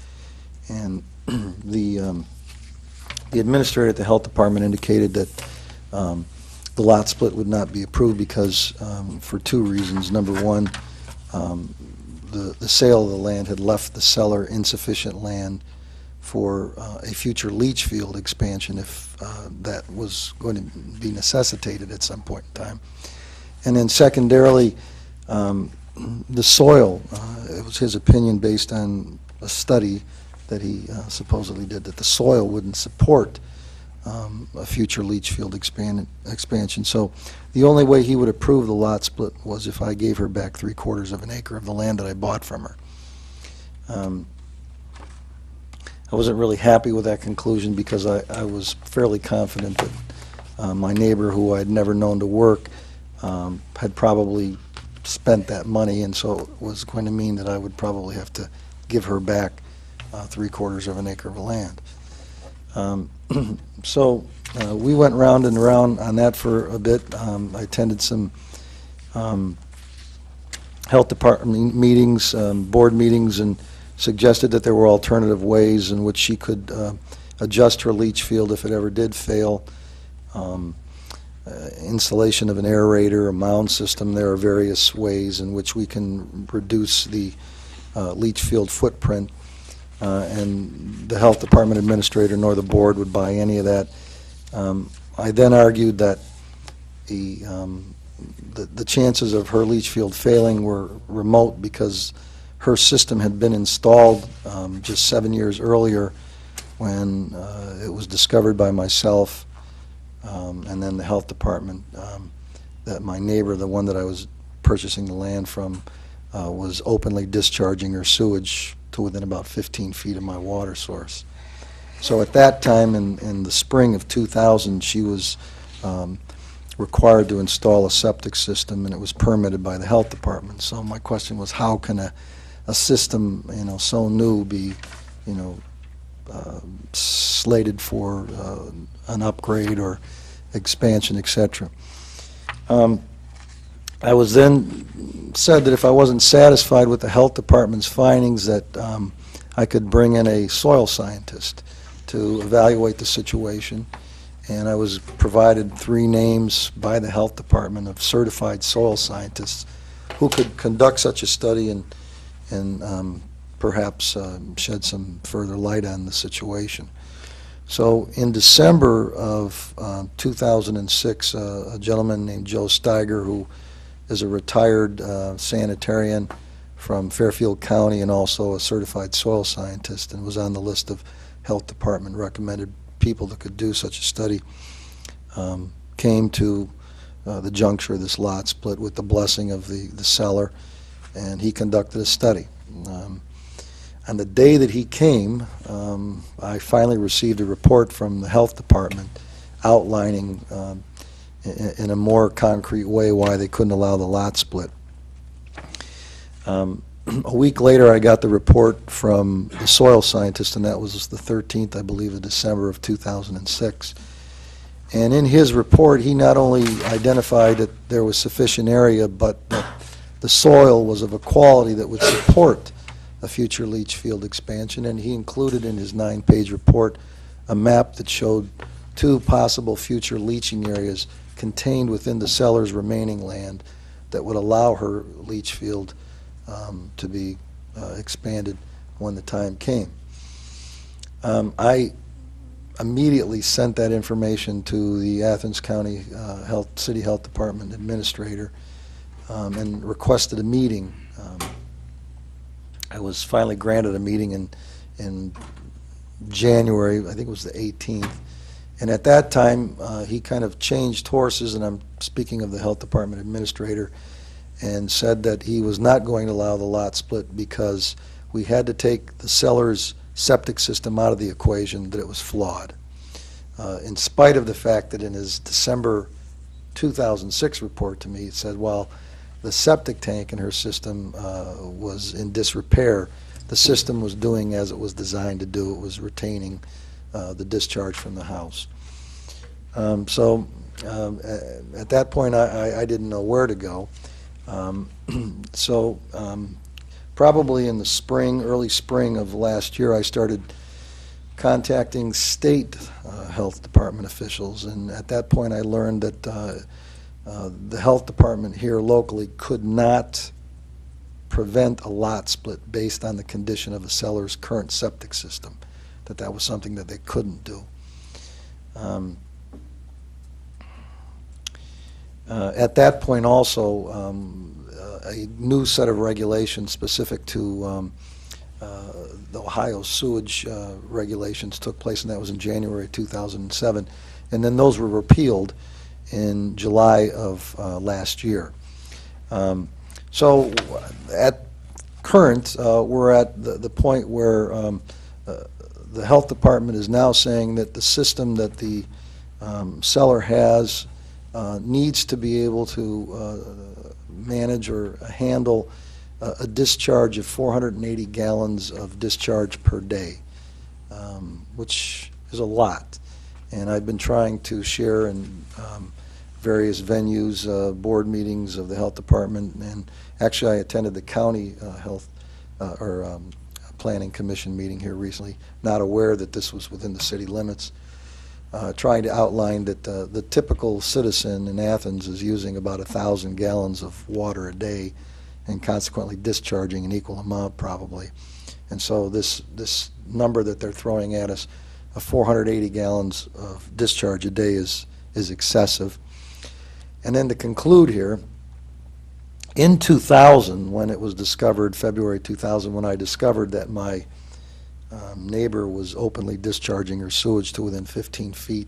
Speaker 10: And the administrator at the health department indicated that the lot split would not be approved because for 2 reasons. Number one, the sale of the land had left the seller insufficient land for a future leach field expansion if that was going to be necessitated at some point in time. And then secondarily, the soil, it was his opinion based on a study that he supposedly did, that the soil wouldn't support a future leach field expansion. So the only way he would approve the lot split was if I gave her back 3/4 of an acre of the land that I bought from her. I wasn't really happy with that conclusion because I was fairly confident that my neighbor, who I'd never known to work, had probably spent that money, and so it was going to mean that I would probably have to give her back 3/4 of an acre of land. So we went round and round on that for a bit. I attended some health department meetings, board meetings, and suggested that there were alternative ways in which she could adjust her leach field if it ever did fail. Installation of an aerator, a mound system. There are various ways in which we can reduce the leach field footprint, and the health department administrator nor the board would buy any of that. I then argued that the chances of her leach field failing were remote because her system had been installed just 7 years earlier when it was discovered by myself and then the health department that my neighbor, the one that I was purchasing the land from, was openly discharging her sewage to within about 15 feet of my water source. So at that time, in the spring of 2000, she was required to install a septic system, and it was permitted by the health department. So my question was, how can a system, so new be, slated for an upgrade or expansion, etc. I was then said that if I wasn't satisfied with the health department's findings, that I could bring in a soil scientist to evaluate the situation. And I was provided 3 names by the health department of certified soil scientists who could conduct such a study and perhaps shed some further light on the situation. So in December of 2006, a gentleman named Joe Steiger, who is a retired sanitarian from Fairfield County and also a certified soil scientist, and was on the list of health department recommended people that could do such a study, came to the juncture of this lot split with the blessing of the seller, and he conducted a study. On the day that he came, I finally received a report from the health department outlining in a more concrete way why they couldn't allow the lot split. A week later, I got the report from the soil scientist, and that was the 13th, I believe, of December of 2006. And in his report, he not only identified that there was sufficient area, but that the soil was of a quality that would support a future leach field expansion, and he included in his 9-page report a map that showed 2 possible future leaching areas contained within the seller's remaining land that would allow her leach field to be expanded when the time came. I immediately sent that information to the Athens County City Health Department Administrator and requested a meeting. I was finally granted a meeting in January, I think it was the 18th. And at that time, he kind of changed horses, and I'm speaking of the Health Department Administrator, and said that he was not going to allow the lot split because we had to take the seller's septic system out of the equation, that it was flawed. In spite of the fact that in his December 2006 report to me, it said, well, the septic tank in her system was in disrepair. The system was doing as it was designed to do. It was retaining the discharge from the house. At that point, I didn't know where to go. Probably in the spring, early spring of last year, I started contacting state health department officials, and at that point I learned that the health department here locally could not prevent a lot split based on the condition of a seller's current septic system, that was something that they couldn't do. At that point also, a new set of regulations specific to the Ohio sewage regulations took place, and that was in January 2007. And then those were repealed in July of last year. So at current, we're at the point where the health department is now saying that the system that the seller has needs to be able to manage or handle a discharge of 480 gallons of discharge per day, which is a lot. And I've been trying to share in various venues, board meetings of the health department, and actually I attended the county health planning commission meeting here recently, not aware that this was within the city limits, trying to outline that the typical citizen in Athens is using about 1,000 gallons of water a day, and consequently discharging an equal amount probably. And so this number that they're throwing at us of 480 gallons of discharge a day is excessive. And then to conclude here, in 2000, when it was discovered, February 2000, when I discovered that my neighbor was openly discharging her sewage to within 15 feet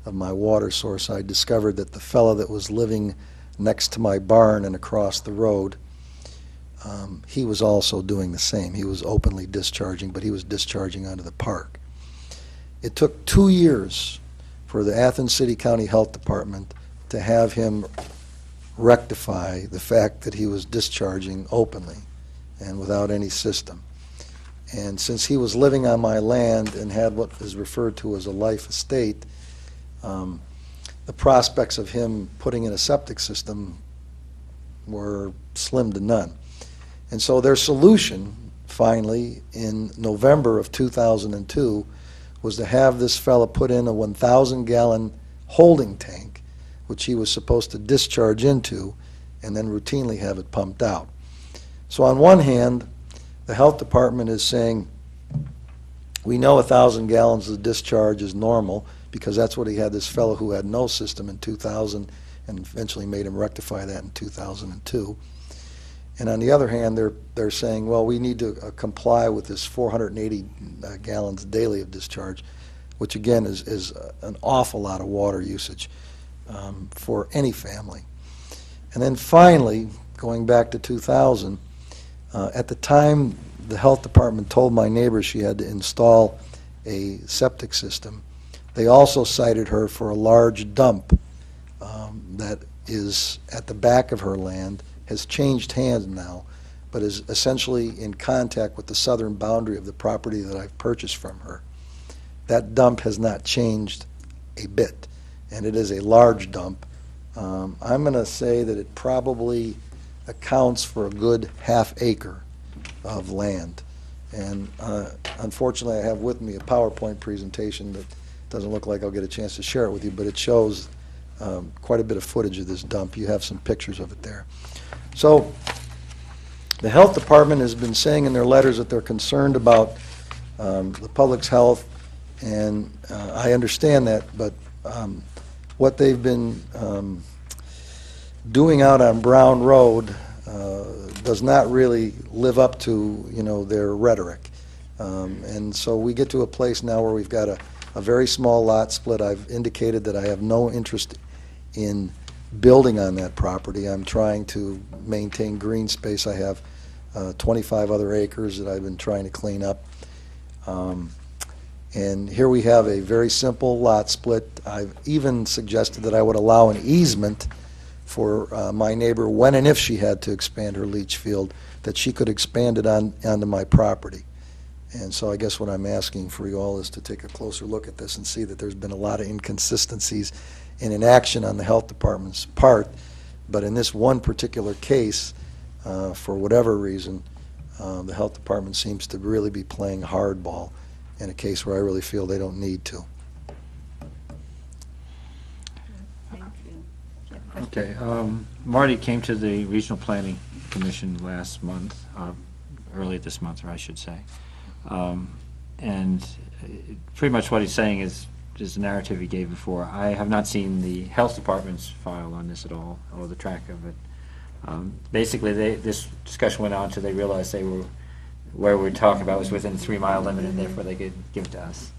Speaker 10: of my water source, I discovered that the fellow that was living next to my barn and across the road, he was also doing the same. He was openly discharging, but he was discharging onto the park. It took 2 years for the Athens City County Health Department to have him rectify the fact that he was discharging openly and without any system. And since he was living on my land and had what is referred to as a life estate, the prospects of him putting in a septic system were slim to none. And so their solution, finally, in November of 2002, was to have this fella put in a 1,000-gallon holding tank, which he was supposed to discharge into, and then routinely have it pumped out. So on one hand, the health department is saying, we know 1,000 gallons of discharge is normal, because that's what he had this fellow who had no system in 2000, and eventually made him rectify that in 2002. And on the other hand, they're saying, well, we need to comply with this 480 gallons daily of discharge, which again is an awful lot of water usage for any family. And then finally, going back to 2000, at the time the health department told my neighbor she had to install a septic system, they also cited her for a large dump that is at the back of her land, has changed hands now, but is essentially in contact with the southern boundary of the property that I've purchased from her. That dump has not changed a bit, and it is a large dump. I'm going to say that it probably accounts for a good ½ acre of land. And unfortunately, I have with me a PowerPoint presentation that doesn't look like I'll get a chance to share it with you, but it shows quite a bit of footage of this dump. You have some pictures of it there. So the health department has been saying in their letters that they're concerned about the public's health And I understand that, but what they've been doing out on Brown Road does not really live up to, their rhetoric. And so we get to a place now where we've got a very small lot split. I've indicated that I have no interest in building on that property. I'm trying to maintain green space. I have 25 other acres that I've been trying to clean up. And here we have a very simple lot split. I've even suggested that I would allow an easement for my neighbor when and if she had to expand her leach field, that she could expand it onto my property. And so I guess what I'm asking for you all is to take a closer look at this and see that there's been a lot of inconsistencies in inaction on the health department's part. But in this one particular case, for whatever reason, the health department seems to really be playing hardball in a case where I really feel they don't need to.
Speaker 1: Okay, Marty came to the Regional Planning Commission last month, early this month, or I should say. And pretty much what he's saying is the narrative he gave before. I have not seen the Health Department's file on this at all, or the track of it. Basically, this discussion went on until they realized where we were talking about was within the 3-mile limit, and therefore they could give it to us.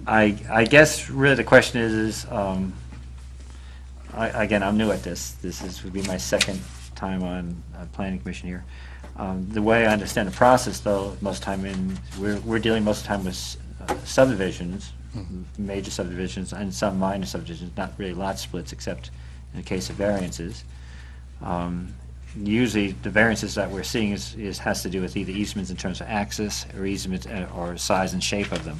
Speaker 1: I guess really the question is again, I'm new at this. This would be my second time on Planning Commission here. The way I understand the process, though, we're dealing most of the time with subdivisions, major subdivisions, and some minor subdivisions, not really lot splits, except in the case of variances. Usually, the variances that we're seeing has to do with either easements in terms of access or easements or size and shape of them.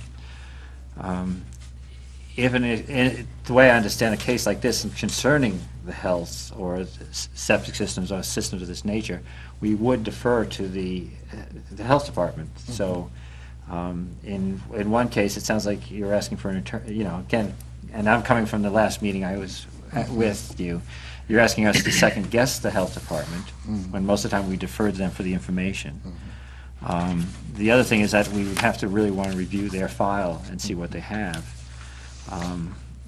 Speaker 1: The way I understand a case like this concerning the health or septic systems or systems of this nature, we would defer to the health department. So in one case, it sounds like you're asking for an attorney, again, and I'm coming from the last meeting I was with you. You're asking us to second guess the health department when most of the time we defer to them for the information. The other thing is that we would have to really want to review their file and see what they have.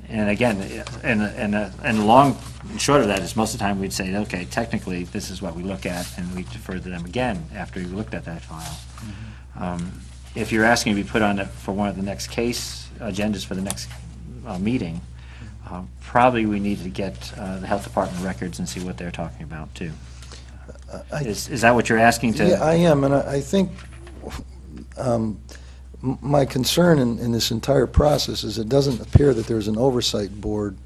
Speaker 1: And again, and long and short of that is most of the time we'd say, okay, technically this is what we look at, and we defer to them again after we looked at that file. If you're asking to be put on for one of the next case agendas for the next meeting, probably we need to get the health department records and see what they're talking about too. Is that what you're asking to?
Speaker 10: Yeah, I am, and I think my concern in this entire process is it doesn't appear that there's an oversight board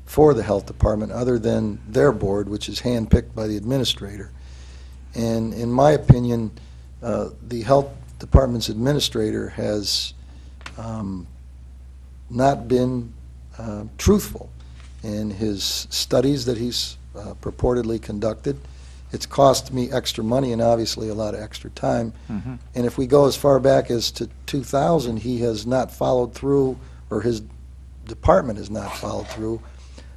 Speaker 10: for the health department other than their board, which is handpicked by the administrator. And in my opinion, the health department's administrator has not been truthful in his studies that he's purportedly conducted. It's cost me extra money and obviously a lot of extra time. And if we go as far back as to 2000, he has not followed through, or his department has not followed through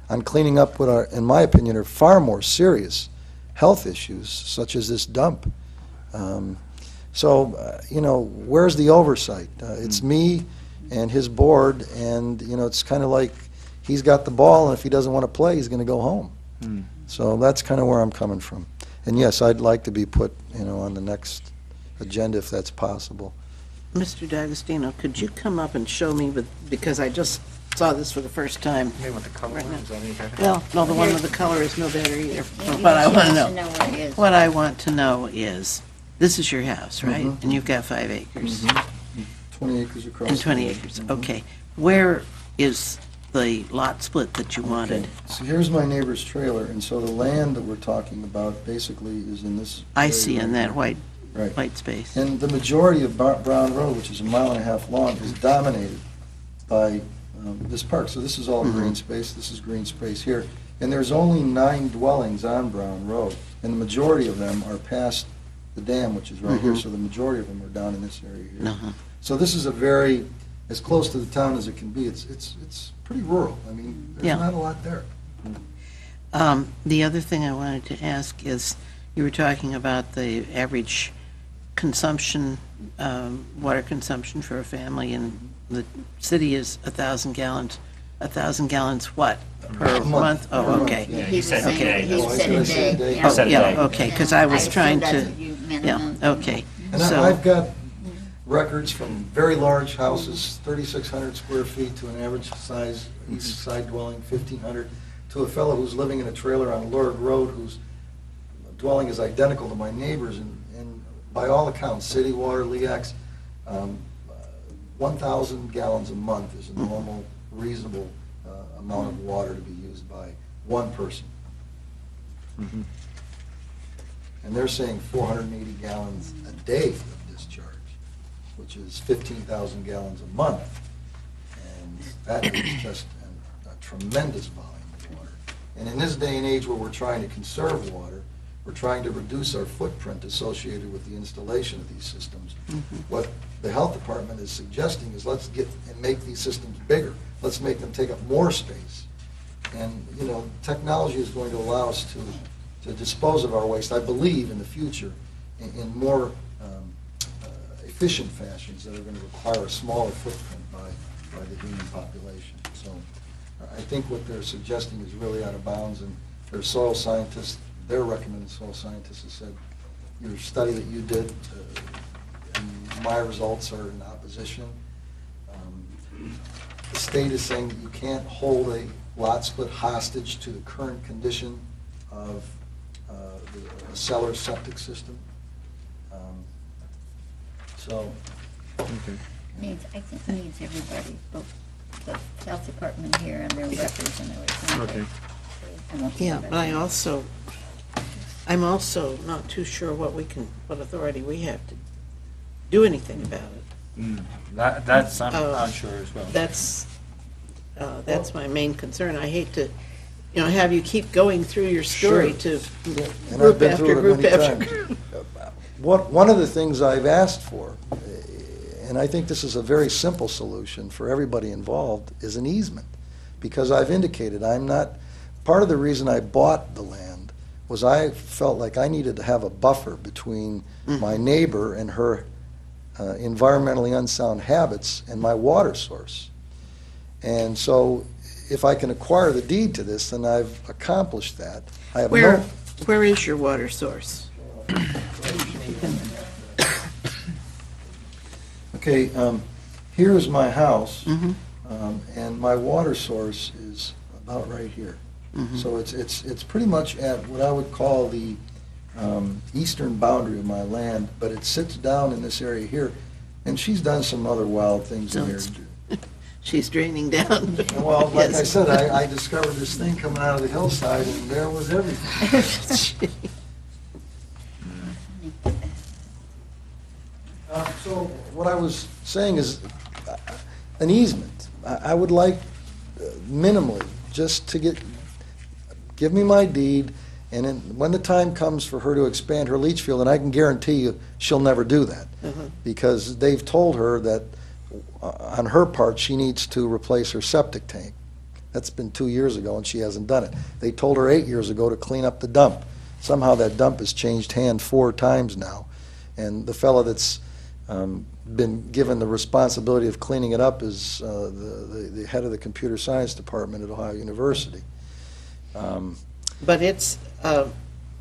Speaker 10: on cleaning up what are, in my opinion, are far more serious health issues, such as this dump. Where's the oversight? It's me and his board, and, it's kind of like he's got the ball, and if he doesn't want to play, he's going to go home. So that's kind of where I'm coming from. And yes, I'd like to be put, on the next agenda if that's possible.
Speaker 4: Mr. D'Agostino, could you come up and show me, because I just saw this for the first time.
Speaker 1: Maybe what the color
Speaker 4: Right now.
Speaker 1: is, that any better?
Speaker 4: Well, no, the one with the color is no better either. But I want to know.
Speaker 2: What it is.
Speaker 4: What I want to know is, this is your house, right? And you've got 5 acres.
Speaker 10: 20 acres across.
Speaker 4: And 20 acres, okay. Where is the lot split that you wanted?
Speaker 10: So here's my neighbor's trailer, and so the land that we're talking about basically is in this.
Speaker 4: I
Speaker 10: area
Speaker 4: see,
Speaker 10: right
Speaker 4: in that
Speaker 10: here.
Speaker 4: white space.
Speaker 10: And the majority of Brown Road, which is 1.5 miles long, is dominated by this park. So this is all green space, this is green space here. And there's only 9 dwellings on Brown Road, and the majority of them are past the dam, which is right here, so the majority of them are down in this area here. So this is as close to the town as it can be. It's pretty rural. I mean, there's not a lot there.
Speaker 4: The other thing I wanted to ask is, you were talking about the average consumption, water consumption for a family, and the city is 1,000 gallons. 1,000 gallons what, per month? Oh, okay.
Speaker 2: Yeah, he said
Speaker 1: said
Speaker 2: a
Speaker 1: day.
Speaker 2: day.
Speaker 10: Oh, I was gonna say a day.
Speaker 2: Yeah.
Speaker 1: said a
Speaker 4: Yeah,
Speaker 1: day.
Speaker 4: okay, because I was
Speaker 2: assumed
Speaker 4: trying
Speaker 2: that's
Speaker 4: to,
Speaker 2: what you
Speaker 4: yeah,
Speaker 2: minimum.
Speaker 4: okay.
Speaker 10: And
Speaker 4: So,
Speaker 10: I've got records from very large houses, 3,600 square feet, to an average size east side dwelling, 1,500, to a fellow who's living in a trailer on Lurg Road, whose dwelling is identical to my neighbor's, and by all accounts, city water, LEAX, 1,000 gallons a month is a normal, reasonable amount of water to be used by one person. And they're saying 480 gallons a day of discharge, which is 15,000 gallons a month. And that is just a tremendous volume of water. And in this day and age where we're trying to conserve water, we're trying to reduce our footprint associated with the installation of these systems. What the health department is suggesting is let's get and make these systems bigger. Let's make them take up more space. And, you know, technology is going to allow us to dispose of our waste, I believe, in the future, in more efficient fashions that are going to require a smaller footprint by the human population. So I think what they're suggesting is really out of bounds, and their soil scientists, their recommended soil scientists have said, your study that you did, and my results are in opposition. The state is saying that you can't hold a lot split hostage to the current condition of the cellar septic system. So,
Speaker 2: Needs, I think it needs everybody, both the health department here and their representatives.
Speaker 1: Okay.
Speaker 4: yeah, but I'm also not too sure what authority we have to do anything about it.
Speaker 1: That's, I'm
Speaker 4: Oh.
Speaker 1: unsure as well.
Speaker 4: That's my main concern. I hate to, have you keep going through your story
Speaker 10: Sure.
Speaker 4: to
Speaker 10: and I've
Speaker 4: group
Speaker 10: been
Speaker 4: after
Speaker 10: through it
Speaker 4: group
Speaker 10: many
Speaker 4: after
Speaker 10: times.
Speaker 4: group.
Speaker 10: One of the things I've asked for, and I think this is a very simple solution for everybody involved, is an easement. Because I've indicated, part of the reason I bought the land was I felt like I needed to have a buffer between my neighbor and her environmentally unsound habits and my water source. And so if I can acquire the deed to this, then I've accomplished that. I have
Speaker 4: Where is your water source?
Speaker 10: Okay, here's my house, and my water source is about right here. So it's pretty much at what I would call the eastern boundary of my land, but it sits down in this area here, and she's done some other wild things
Speaker 4: So
Speaker 10: in
Speaker 4: it's-
Speaker 10: here.
Speaker 4: She's draining down.
Speaker 10: Well, like I
Speaker 4: Yes.
Speaker 10: said, I discovered this thing coming out of the hillside, and there was everything. So what I was saying is an easement. I would like minimally, just to give me my deed, and then when the time comes for her to expand her leach field, and I can guarantee you she'll never do that, because they've told her that on her part, she needs to replace her septic tank. That's been 2 years ago, and she hasn't done it. They told her 8 years ago to clean up the dump. Somehow that dump has changed hands 4 times now, and the fellow that's been given the responsibility of cleaning it up is the head of the computer science department at Ohio University.
Speaker 4: But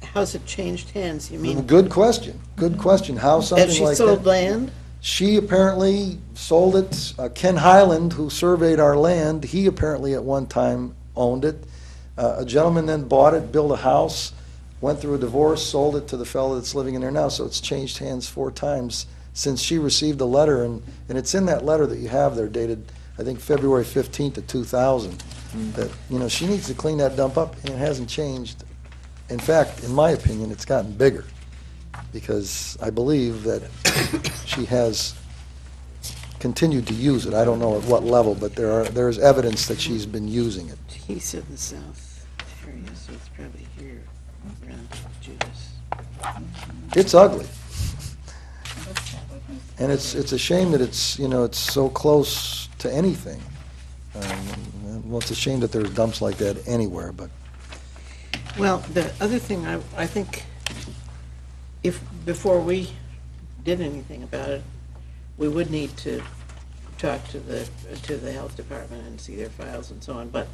Speaker 4: how's it changed hands? You mean,
Speaker 10: Good question, good question. How something
Speaker 4: has
Speaker 10: like
Speaker 4: she
Speaker 10: that?
Speaker 4: sold land?
Speaker 10: She apparently sold it. Ken Highland, who surveyed our land, he apparently at one time owned it. A gentleman then bought it, built a house, went through a divorce, sold it to the fellow that's living in there now. So it's changed hands 4 times since she received a letter, and it's in that letter that you have there dated, I think, February 15th of 2000, that, she needs to clean that dump up, and it hasn't changed. In fact, in my opinion, it's gotten bigger, because I believe that she has continued to use it. I don't know at what level, but there's evidence that she's been using it.
Speaker 4: He's in the south area, so it's probably here around Judas.
Speaker 10: It's ugly. And it's a shame that it's so close to anything. Well, it's a shame that there's dumps like that anywhere, but
Speaker 4: Well, the other thing, I think, before we did anything about it, we would need to talk to the health department and see their files and so on. But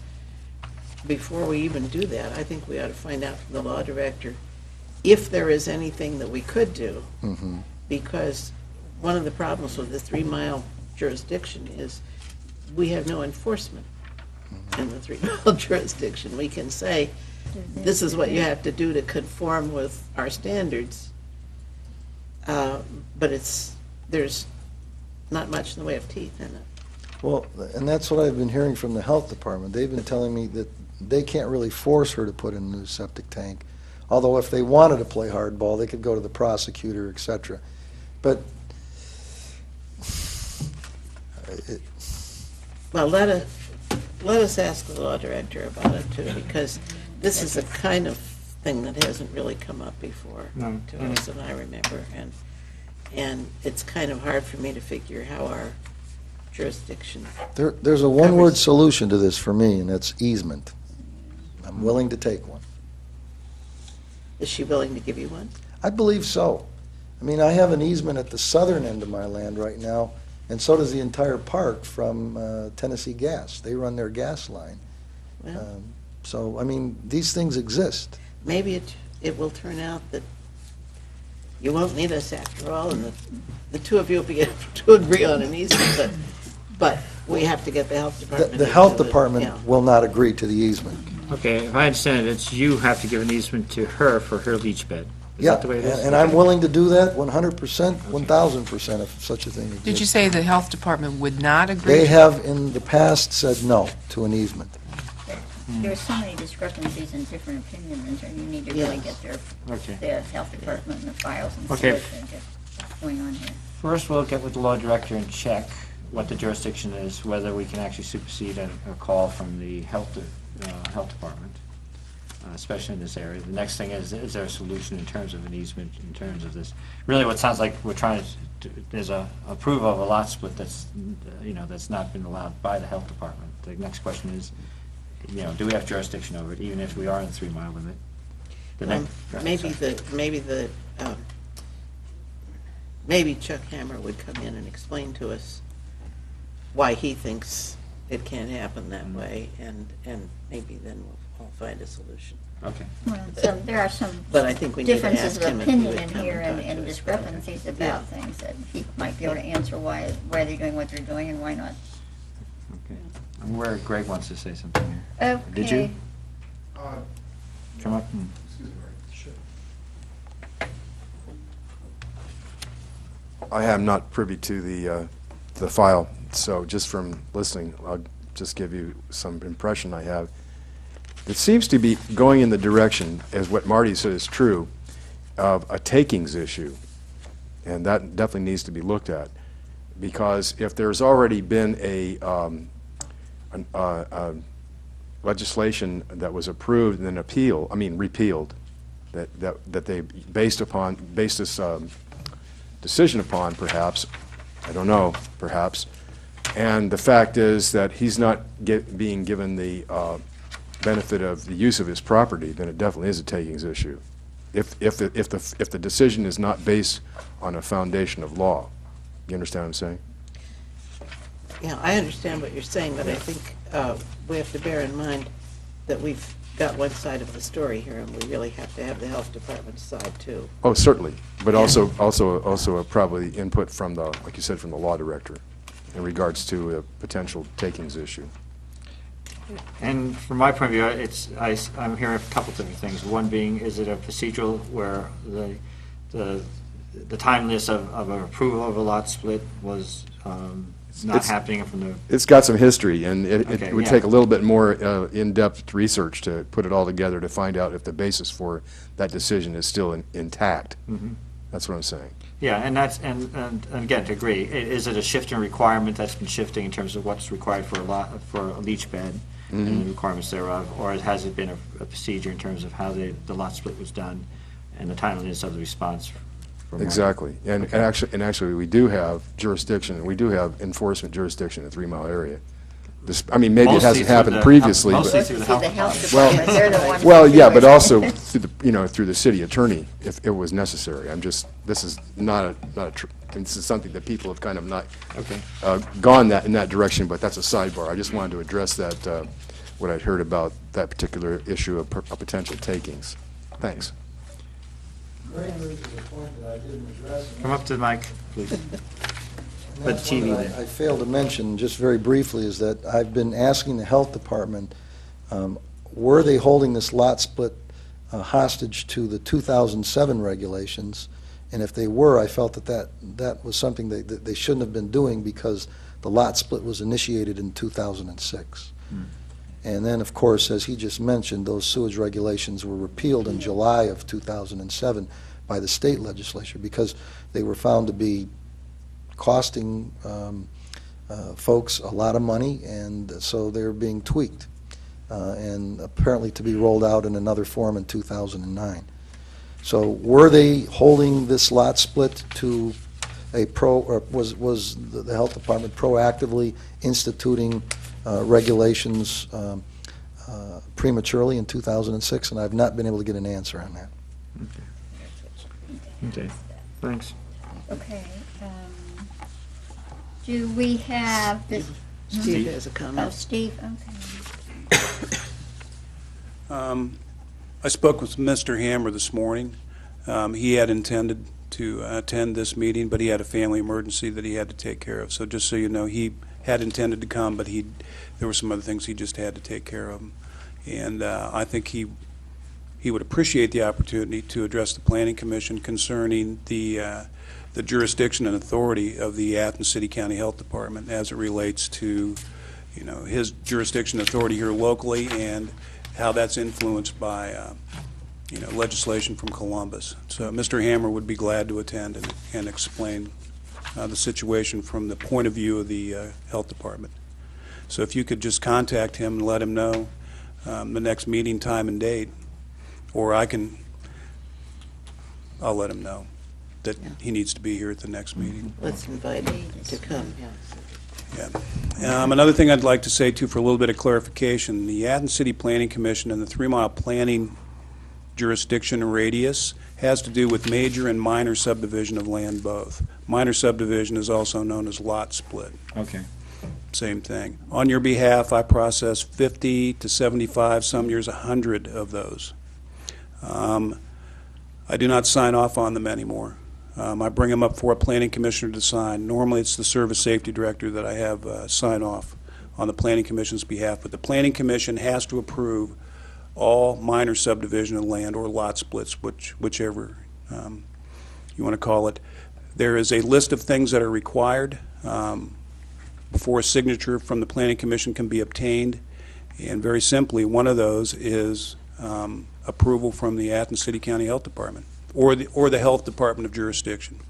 Speaker 4: before we even do that, I think we ought to find out from the law director if there is anything that we could do. Because one of the problems with the 3-mile jurisdiction is we have no enforcement in the 3-mile jurisdiction. We can say, this is what you have to do to conform with our standards, but there's not much in the way of teeth in it.
Speaker 10: Well, and that's what I've been hearing from the health department. They've been telling me that they can't really force her to put in a new septic tank, although if they wanted to play hardball, they could go to the prosecutor, et cetera. But
Speaker 4: Well, let us ask the law director about it too, because this is a kind of thing that hasn't really come up before to us, and I remember, and it's kind of hard for me to figure how our jurisdiction.
Speaker 10: there's a one-word solution to this for me, and that's easement. I'm willing to take one.
Speaker 4: Is she willing to give you one?
Speaker 10: I believe so. I mean, I have an easement at the southern end of my land right now, and so does the entire park from Tennessee Gas. They run their gas line.
Speaker 4: Well,
Speaker 10: So, I mean, these things exist.
Speaker 4: maybe it will turn out that you won't need us after all, and the two of you will be able to agree on an easement, but we have to get the health department.
Speaker 10: The health
Speaker 4: into
Speaker 10: department
Speaker 4: yeah.
Speaker 10: will not agree to the easement.
Speaker 1: Okay, if I understand it, it's you have to give an easement to her for her leach bed. Is
Speaker 10: Yeah,
Speaker 1: that the way it is?
Speaker 10: and I'm willing to do that 100%, 1,000% if such a thing exists.
Speaker 5: Did you say the health department would not agree?
Speaker 10: They have in the past said no to an easement.
Speaker 2: There's so many discrepancies and different opinions, and you need to really get
Speaker 1: Okay.
Speaker 2: the health department and the files and see
Speaker 1: Okay.
Speaker 2: what's going on here.
Speaker 1: First, we'll get with the law director and check what the jurisdiction is, whether we can actually supersede a call from the health department, especially in this area. The next thing is there a solution in terms of an easement, in terms of this? Really, what sounds like we're trying to, there's a approval of a lot split that's, that's not been allowed by the health department. The next question is, do we have jurisdiction over it, even if we are in the 3-mile limit?
Speaker 4: Maybe Chuck Hammer would come in and explain to us why he thinks it can't happen that way, and maybe then we'll all find a solution.
Speaker 1: Okay.
Speaker 2: Well, so there are some
Speaker 4: But I think we need to
Speaker 2: differences
Speaker 4: ask
Speaker 2: of
Speaker 4: him if he
Speaker 2: opinion
Speaker 4: would
Speaker 2: in
Speaker 4: come
Speaker 2: here
Speaker 4: and
Speaker 2: and
Speaker 4: talk to us
Speaker 2: discrepancies
Speaker 4: about it.
Speaker 2: about things that he might be able to answer why they're doing what they're doing and why not.
Speaker 1: Okay. I'm aware Greg wants to say something here.
Speaker 2: Okay.
Speaker 1: Did you? Come up.
Speaker 9: I am not privy to the file, so just from listening, I'll just give you some impression I have. It seems to be going in the direction, as what Marty said is true, of a takings issue, and that definitely needs to be looked at, because if there's already been a legislation that was approved and then repealed, that they based this decision upon, perhaps, I don't know, perhaps, and the fact is that he's not being given the benefit of the use of his property, then it definitely is a takings issue. If the decision is not based on a foundation of law. You understand what I'm saying?
Speaker 4: Yeah, I understand what you're saying, but I think we have to bear in mind that we've got one side of the story here, and we really have to have the health department's side too.
Speaker 9: Oh, certainly, but also probably input from the, like you said, from the law director in regards to a potential takings issue.
Speaker 1: And from my point of view, I'm hearing a couple different things. One being, is it a procedural where the timeliness of an approval of a lot split was not happening from the...
Speaker 9: It's got some history, and it would
Speaker 1: yeah.
Speaker 9: take a little bit more in-depth research to put it all together to find out if the basis for that decision is still intact.
Speaker 1: Mhm.
Speaker 9: That's what I'm saying.
Speaker 1: Yeah, and again, to agree, is it a shift in requirement that's been shifting in terms of what's required for a leach bed and the requirements thereof, or has it been a procedure in terms of how the lot split was done and the timeliness of the response?
Speaker 9: Exactly, and actually we do have jurisdiction, we do have enforcement jurisdiction in the 3 Mile area. this, I mean, maybe it
Speaker 1: Mostly
Speaker 9: hasn't
Speaker 1: through
Speaker 9: happened
Speaker 1: the-
Speaker 9: previously,
Speaker 1: mostly
Speaker 9: but,
Speaker 1: through the
Speaker 2: Through
Speaker 1: health
Speaker 2: the health
Speaker 1: department.
Speaker 2: department, they're the ones.
Speaker 9: well,
Speaker 2: who
Speaker 9: yeah,
Speaker 2: do
Speaker 9: but
Speaker 2: it.
Speaker 9: also through the, through the city attorney, if it was necessary. I'm just, this is not this is something that people have kind of not gone in that direction, but that's a sidebar. I just wanted to address that, what I'd heard about that particular issue of potential takings. Thanks.
Speaker 1: Come up to the mic, please. Put the TV there.
Speaker 10: I failed to mention, just very briefly, is that I've been asking the health department, were they holding this lot split hostage to the 2007 regulations? And if they were, I felt that was something that they shouldn't have been doing, because the lot split was initiated in 2006. And then, of course, as he just mentioned, those sewage regulations were repealed in July of 2007 by the state legislature, because they were found to be costing folks a lot of money, and so they're being tweaked, and apparently to be rolled out in another form in 2009. So were they holding this lot split to a or was the health department proactively instituting regulations prematurely in 2006? And I've not been able to get an answer on that.
Speaker 1: Okay, thanks.
Speaker 2: Okay. Do we have this?
Speaker 4: Steve has a
Speaker 2: Oh,
Speaker 4: comment.
Speaker 2: Steve, okay.
Speaker 3: I spoke with Mr. Hammer this morning. He had intended to attend this meeting, but he had a family emergency that he had to take care of. So just so you know, he had intended to come, but there were some other things he just had to take care of. And I think he would appreciate the opportunity to address the Planning Commission concerning the jurisdiction and authority of the Athens City County Health Department as it relates to, his jurisdiction and authority here locally, and how that's influenced by, legislation from Columbus. So Mr. Hammer would be glad to attend and explain the situation from the point of view of the Health Department. So if you could just contact him and let him know the next meeting time and date, or I'll let him know that he needs to be here at the next meeting.
Speaker 4: Let's invite him to come, yeah.
Speaker 3: Yeah. Another thing I'd like to say, too, for a little bit of clarification, the Athens City Planning Commission and the 3-mile planning jurisdiction radius has to do with major and minor subdivision of land both. Minor subdivision is also known as lot split.
Speaker 1: Okay.
Speaker 3: Same thing. On your behalf, I process 50 to 75, some years 100 of those. I do not sign off on them anymore. I bring them up for a planning commissioner to sign. Normally, it's the service safety director that I have sign off on the planning commission's behalf, but the planning commission has to approve all minor subdivision of land or lot splits, whichever you want to call it. There is a list of things that are required before a signature from the planning commission can be obtained, and very simply, one of those is approval from the Athens City County Health Department or the Health Department of jurisdiction.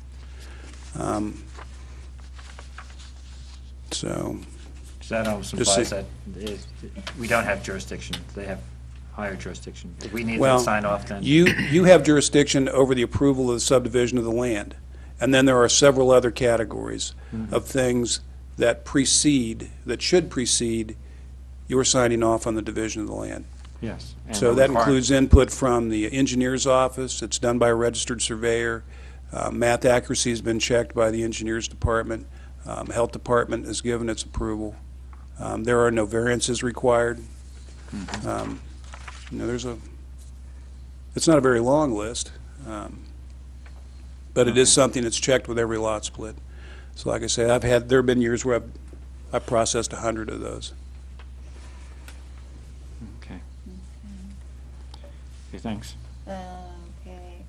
Speaker 3: So
Speaker 1: That almost
Speaker 3: Just
Speaker 1: implies
Speaker 3: say-
Speaker 1: that we don't have jurisdiction. They have higher jurisdiction. If we need
Speaker 3: Well,
Speaker 1: to sign off, then.
Speaker 3: you have jurisdiction over the approval of the subdivision of the land. And then there are several other categories of things that should precede your signing off on the division of the land.
Speaker 1: Yes. and
Speaker 3: So
Speaker 1: the
Speaker 3: that
Speaker 1: requirement-
Speaker 3: includes input from the engineer's office. It's done by a registered surveyor. Math accuracy has been checked by the engineer's department. Health department has given its approval. There are no variances required. It's not a very long list, but it is something that's checked with every lot split. So like I say, there have been years where I've processed 100 of those.
Speaker 1: Okay. Okay, thanks.
Speaker 2: Okay,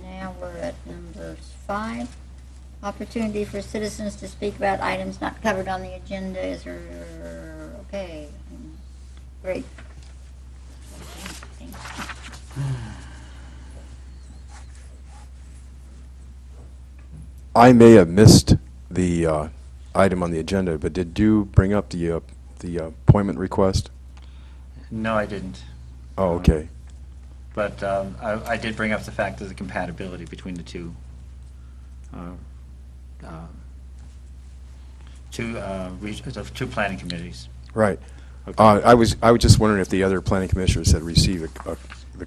Speaker 2: now we're at number 5. Opportunity for citizens to speak about items not covered on the agenda. Is there, okay, great.
Speaker 9: I may have missed the item on the agenda, but did you bring up the appointment request?
Speaker 1: No, I didn't.
Speaker 9: Oh, okay.
Speaker 1: But I did bring up the fact of the compatibility between the two two planning committees.
Speaker 9: Right.
Speaker 1: Okay.
Speaker 9: I was just wondering if the other planning commissioners had received the copy.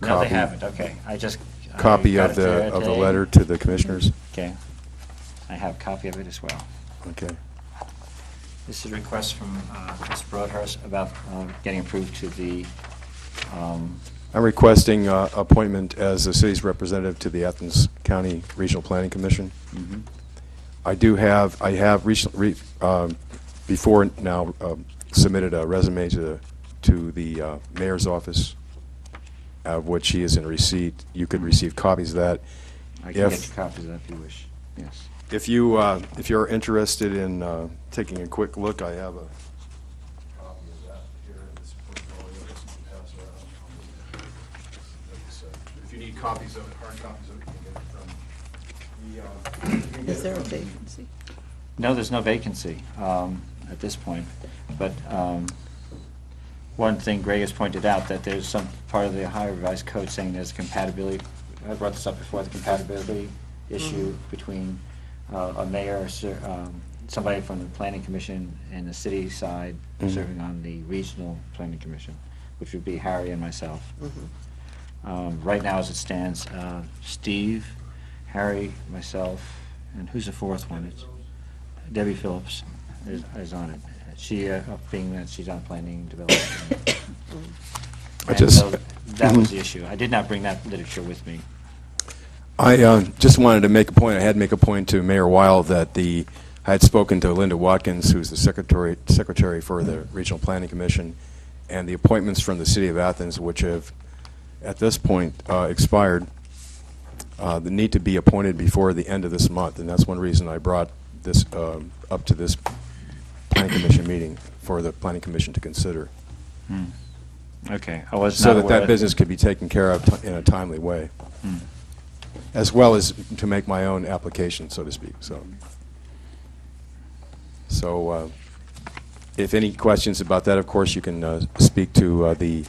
Speaker 1: No, they haven't, okay.
Speaker 9: Copy
Speaker 1: got
Speaker 9: of
Speaker 1: it
Speaker 9: the
Speaker 1: today.
Speaker 9: letter to the commissioners?
Speaker 1: Okay. I have a copy of it as well.
Speaker 9: Okay.
Speaker 1: This is a request from Ms. Broadhurst about getting approved to the,
Speaker 9: I'm requesting appointment as the city's representative to the Athens County Regional Planning Commission. I have recently, before now, submitted a resume to the mayor's office, of which he is in receipt. You could receive copies of that.
Speaker 1: I can get you copies of that if you wish. Yes.
Speaker 9: If you're interested in taking a quick look, I have a copy of that here in this portfolio. This can pass around. If you need copies of it, hard copies of it, you can get it from the.
Speaker 4: Is there a vacancy?
Speaker 1: No, there's no vacancy at this point. But one thing Greg has pointed out, that there's some part of the Ohio Revised Code saying there's compatibility. I brought this up before, the compatibility issue between a mayor, or somebody from the planning commission and the city side serving on the regional planning commission, which would be Harry and myself. Right now, as it stands, Steve, Harry, myself, and who's the fourth one? It's Debbie Phillips is on it. She, being that she's on planning development. And so that was the issue. I did not bring that literature with me.
Speaker 9: I just wanted to make a point. I had to make a point to Mayor Weil that I had spoken to Linda Watkins, who's the secretary for the Regional Planning Commission, and the appointments from the City of Athens, which have, at this point, expired, the need to be appointed before the end of this month, and that's one reason I brought this up to this Planning Commission meeting for the Planning Commission to consider.
Speaker 1: Okay. I was
Speaker 9: So
Speaker 1: not
Speaker 9: that
Speaker 1: aware
Speaker 9: business could be taken care of in a timely way, as well as to make my own application, so to speak. So if any questions about that, of course, you can speak to the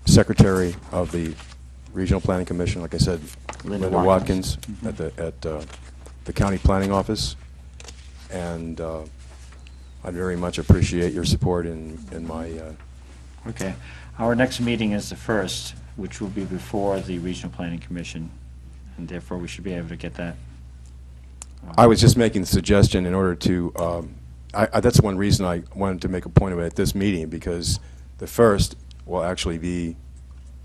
Speaker 9: Secretary of the Regional Planning Commission, like I said,
Speaker 1: Linda
Speaker 9: Linda
Speaker 1: Watkins.
Speaker 9: Watkins, at the County Planning Office, and I'd very much appreciate your support in my...
Speaker 1: Okay. Our next meeting is the 1st, which will be before the Regional Planning Commission, and therefore we should be able to get that.
Speaker 9: I was just making the suggestion in order to, that's one reason I wanted to make a point of it at this meeting, because the 1st will actually be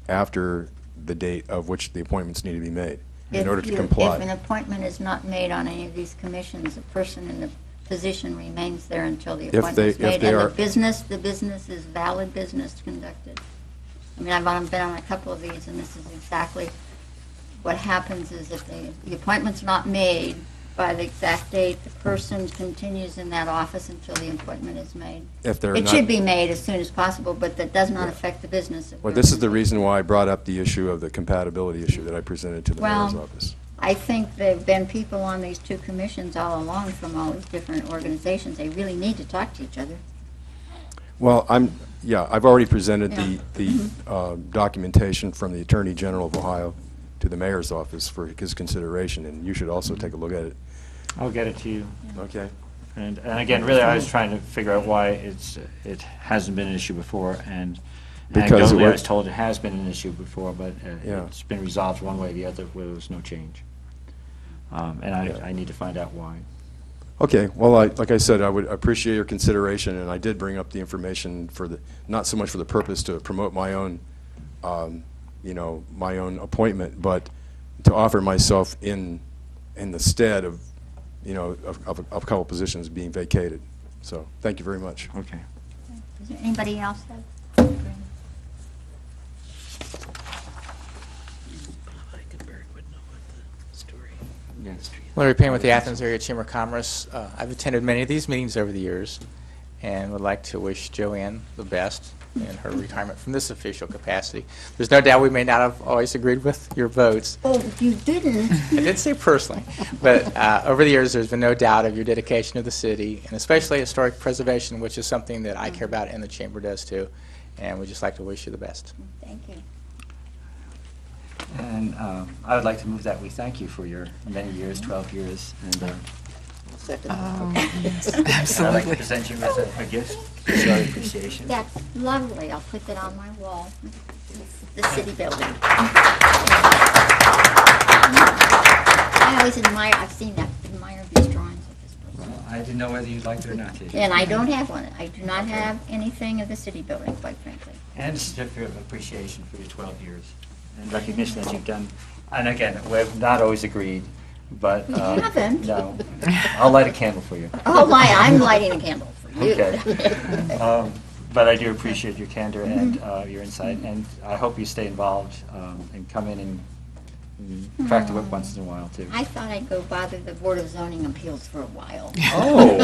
Speaker 9: after the date of which the appointments need to be made, in order to comply.
Speaker 2: If an appointment is not made on any of these commissions, the person in the position remains there until the appointment is made. And the business is valid business conducted. I mean, I've been on a couple of these, and this is exactly what happens is if the appointment's not made by the exact date, the person continues in that office until the appointment is made. It should be made as soon as possible, but that does not affect the business.
Speaker 9: Well, this is the reason why I brought up the issue of the compatibility issue that I presented to the mayor's office.
Speaker 2: I think there have been people on these two commissions all along from all these different organizations. They really need to talk to each other.
Speaker 9: Well, I've already presented the documentation from the Attorney General of Ohio to the mayor's office for his consideration, and you should also take a look at it.
Speaker 1: I'll get it to you.
Speaker 9: Okay.
Speaker 1: And again, really, I was trying to figure out why it hasn't been an issue before, and
Speaker 9: Because
Speaker 1: anecdotally, I was told it has been an issue before, but
Speaker 9: Yeah.
Speaker 1: it's been resolved one way or the other where there was no change. And I need to find out why.
Speaker 9: Okay, well, like I said, I would appreciate your consideration, and I did bring up the information not so much for the purpose to promote my own, my own appointment, but to offer myself in the stead of, of a couple positions being vacated. So, thank you very much.
Speaker 1: Okay.
Speaker 2: Is there anybody else have?
Speaker 1: Yes.
Speaker 7: Larry Payne with the Athens Area Chamber of Commerce. I've attended many of these meetings over the years and would like to wish Joanne the best in her retirement from this official capacity. There's no doubt we may not have always agreed with your votes.
Speaker 2: Oh, you didn't.
Speaker 7: I did say personally, but over the years there's been no doubt of your dedication to the city, and especially historic preservation, which is something that I care about and the Chamber does too, and we'd just like to wish you the best.
Speaker 2: Thank you.
Speaker 1: And I would like to move that we thank you for your many years, 12 years, and
Speaker 4: Second.
Speaker 5: Yes,
Speaker 1: I'd like to
Speaker 5: absolutely.
Speaker 1: present you with a gift, to show appreciation.
Speaker 2: That's lovely. I'll put that on my wall. The city building. I always admire, I've seen that, admire these drawings of this building.
Speaker 1: Well, I didn't know whether you'd like it or not, Tisha.
Speaker 2: And I don't have one. I do not have anything of the city building, quite frankly.
Speaker 1: And a certificate of appreciation for your 12 years, and recognition that you've done. And again, we've not always agreed, but.
Speaker 2: You haven't.
Speaker 1: No. I'll light a candle for you.
Speaker 2: Oh, I'm lighting a candle for you.
Speaker 1: Okay. But I do appreciate your candor and your insight, and I hope you stay involved and come in and crack the whip once in a while, too.
Speaker 2: I thought I'd go bother the Board of Zoning Appeals for a while.
Speaker 1: Oh.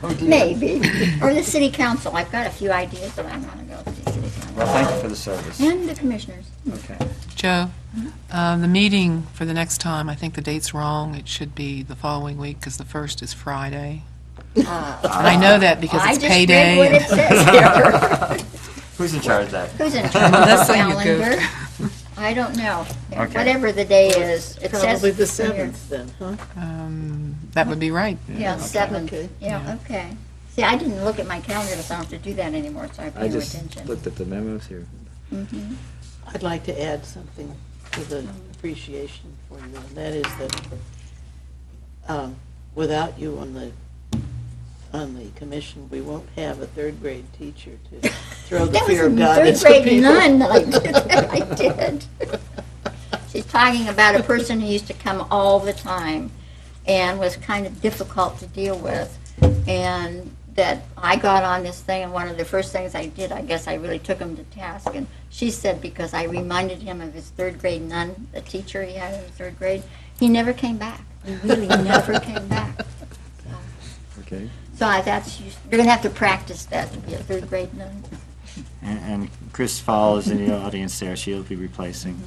Speaker 1: Oh, dear.
Speaker 2: Maybe. Or the city council. I've got a few ideas that I want to go to the city council.
Speaker 1: Well, thank you for the service.
Speaker 2: And the commissioners.
Speaker 1: Okay.
Speaker 5: Joe, the meeting for the next time, I think the date's wrong. It should be the following week because the 1st is Friday. And I know that because it's payday.
Speaker 2: I just read what it says here.
Speaker 1: Who's in charge of that?
Speaker 2: Who's in charge of
Speaker 5: That's
Speaker 2: the
Speaker 5: how you go.
Speaker 2: calendar? I don't know.
Speaker 1: Okay.
Speaker 2: Whatever the day is, it says.
Speaker 4: Probably the
Speaker 2: here.
Speaker 4: 7th then, huh?
Speaker 5: That would be right.
Speaker 2: Yeah, 7th.
Speaker 4: Okay.
Speaker 2: Yeah, okay. See, I didn't look at my calendar, so I don't have to do that anymore, so I pay
Speaker 1: I
Speaker 2: no
Speaker 1: just
Speaker 2: attention.
Speaker 1: looked at the memos here.
Speaker 2: Mhm.
Speaker 4: I'd like to add something to the appreciation for you, and that is that without you on the commission, we won't have a third grade teacher to throw the
Speaker 2: That was
Speaker 4: fear of
Speaker 2: in
Speaker 4: God
Speaker 2: third
Speaker 4: into
Speaker 2: grade
Speaker 4: people.
Speaker 2: none that I did. I did. She's talking about a person who used to come all the time and was kind of difficult to deal with. And that I got on this thing, and one of the first things I did, I guess I really took him to task. And she said because I reminded him of his third grade nun, the teacher he had in third grade, he never came back. He really never came back.
Speaker 1: Okay.
Speaker 2: So you're going to have to practice that to be a third grade nun.
Speaker 1: And Chris Fall is in the audience there. She'll be replacing.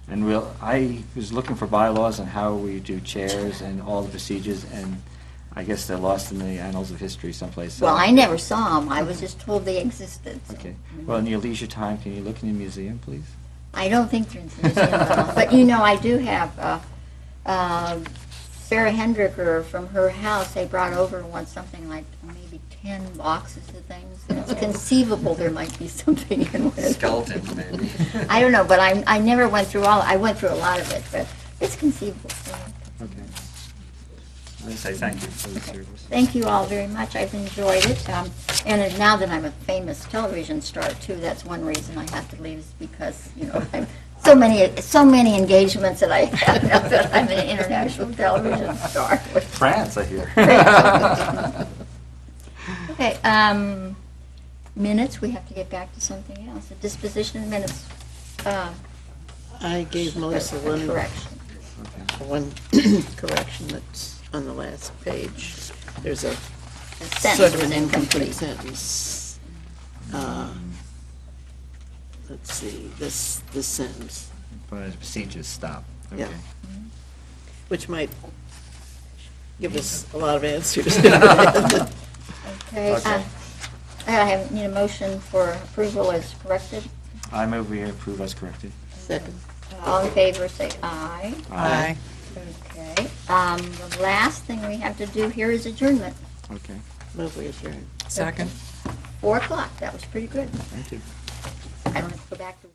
Speaker 1: And I was looking for bylaws on how we do chairs and all the procedures, and I guess they're lost in the annals of history someplace.
Speaker 2: Well, I never saw them. I was just told they existed. So.
Speaker 1: Okay. Well, in your leisure time, can you look in the museum, please?
Speaker 2: I don't think they're in the museum at all. But, you know, I do have Sarah Hendricker from her house. They brought over once something like maybe 10 boxes of things. And it's conceivable there might be something in one of them.
Speaker 1: Skeletons, maybe.
Speaker 2: I don't know, but I never went through all. I went through a lot of it, but it's conceivable.
Speaker 1: Okay. I say thank you for the service.
Speaker 2: Thank you all very much. I've enjoyed it. And now that I'm a famous television star, too, that's one reason I have to leave is because, you know, I'm so many engagements that I have now that I'm an international television star.
Speaker 1: France, I hear.
Speaker 2: Okay, minutes, we have to get back to something else. The disposition of minutes.
Speaker 4: I gave Melissa one
Speaker 2: Correction.
Speaker 4: correction that's on the last page. There's a
Speaker 2: The
Speaker 4: sort
Speaker 2: sentence
Speaker 4: of
Speaker 2: was
Speaker 4: an incomplete
Speaker 2: incomplete.
Speaker 4: sentence. Let's see, this sentence,
Speaker 1: But procedures stop.
Speaker 4: Yeah.
Speaker 1: Okay.
Speaker 4: which might give us a lot of answers.
Speaker 2: Okay,
Speaker 1: Okay.
Speaker 2: I need a motion for approval as corrected.
Speaker 1: I move we approve as corrected.
Speaker 4: Second.
Speaker 2: All in favor, say aye.
Speaker 5: Aye.
Speaker 2: Okay, the last thing we have to do here is adjournment.
Speaker 1: Okay.
Speaker 4: Move we adjourn.
Speaker 5: Second.
Speaker 2: 4 o'clock, that was pretty good.
Speaker 1: Thank you.
Speaker 2: I don't have to go back to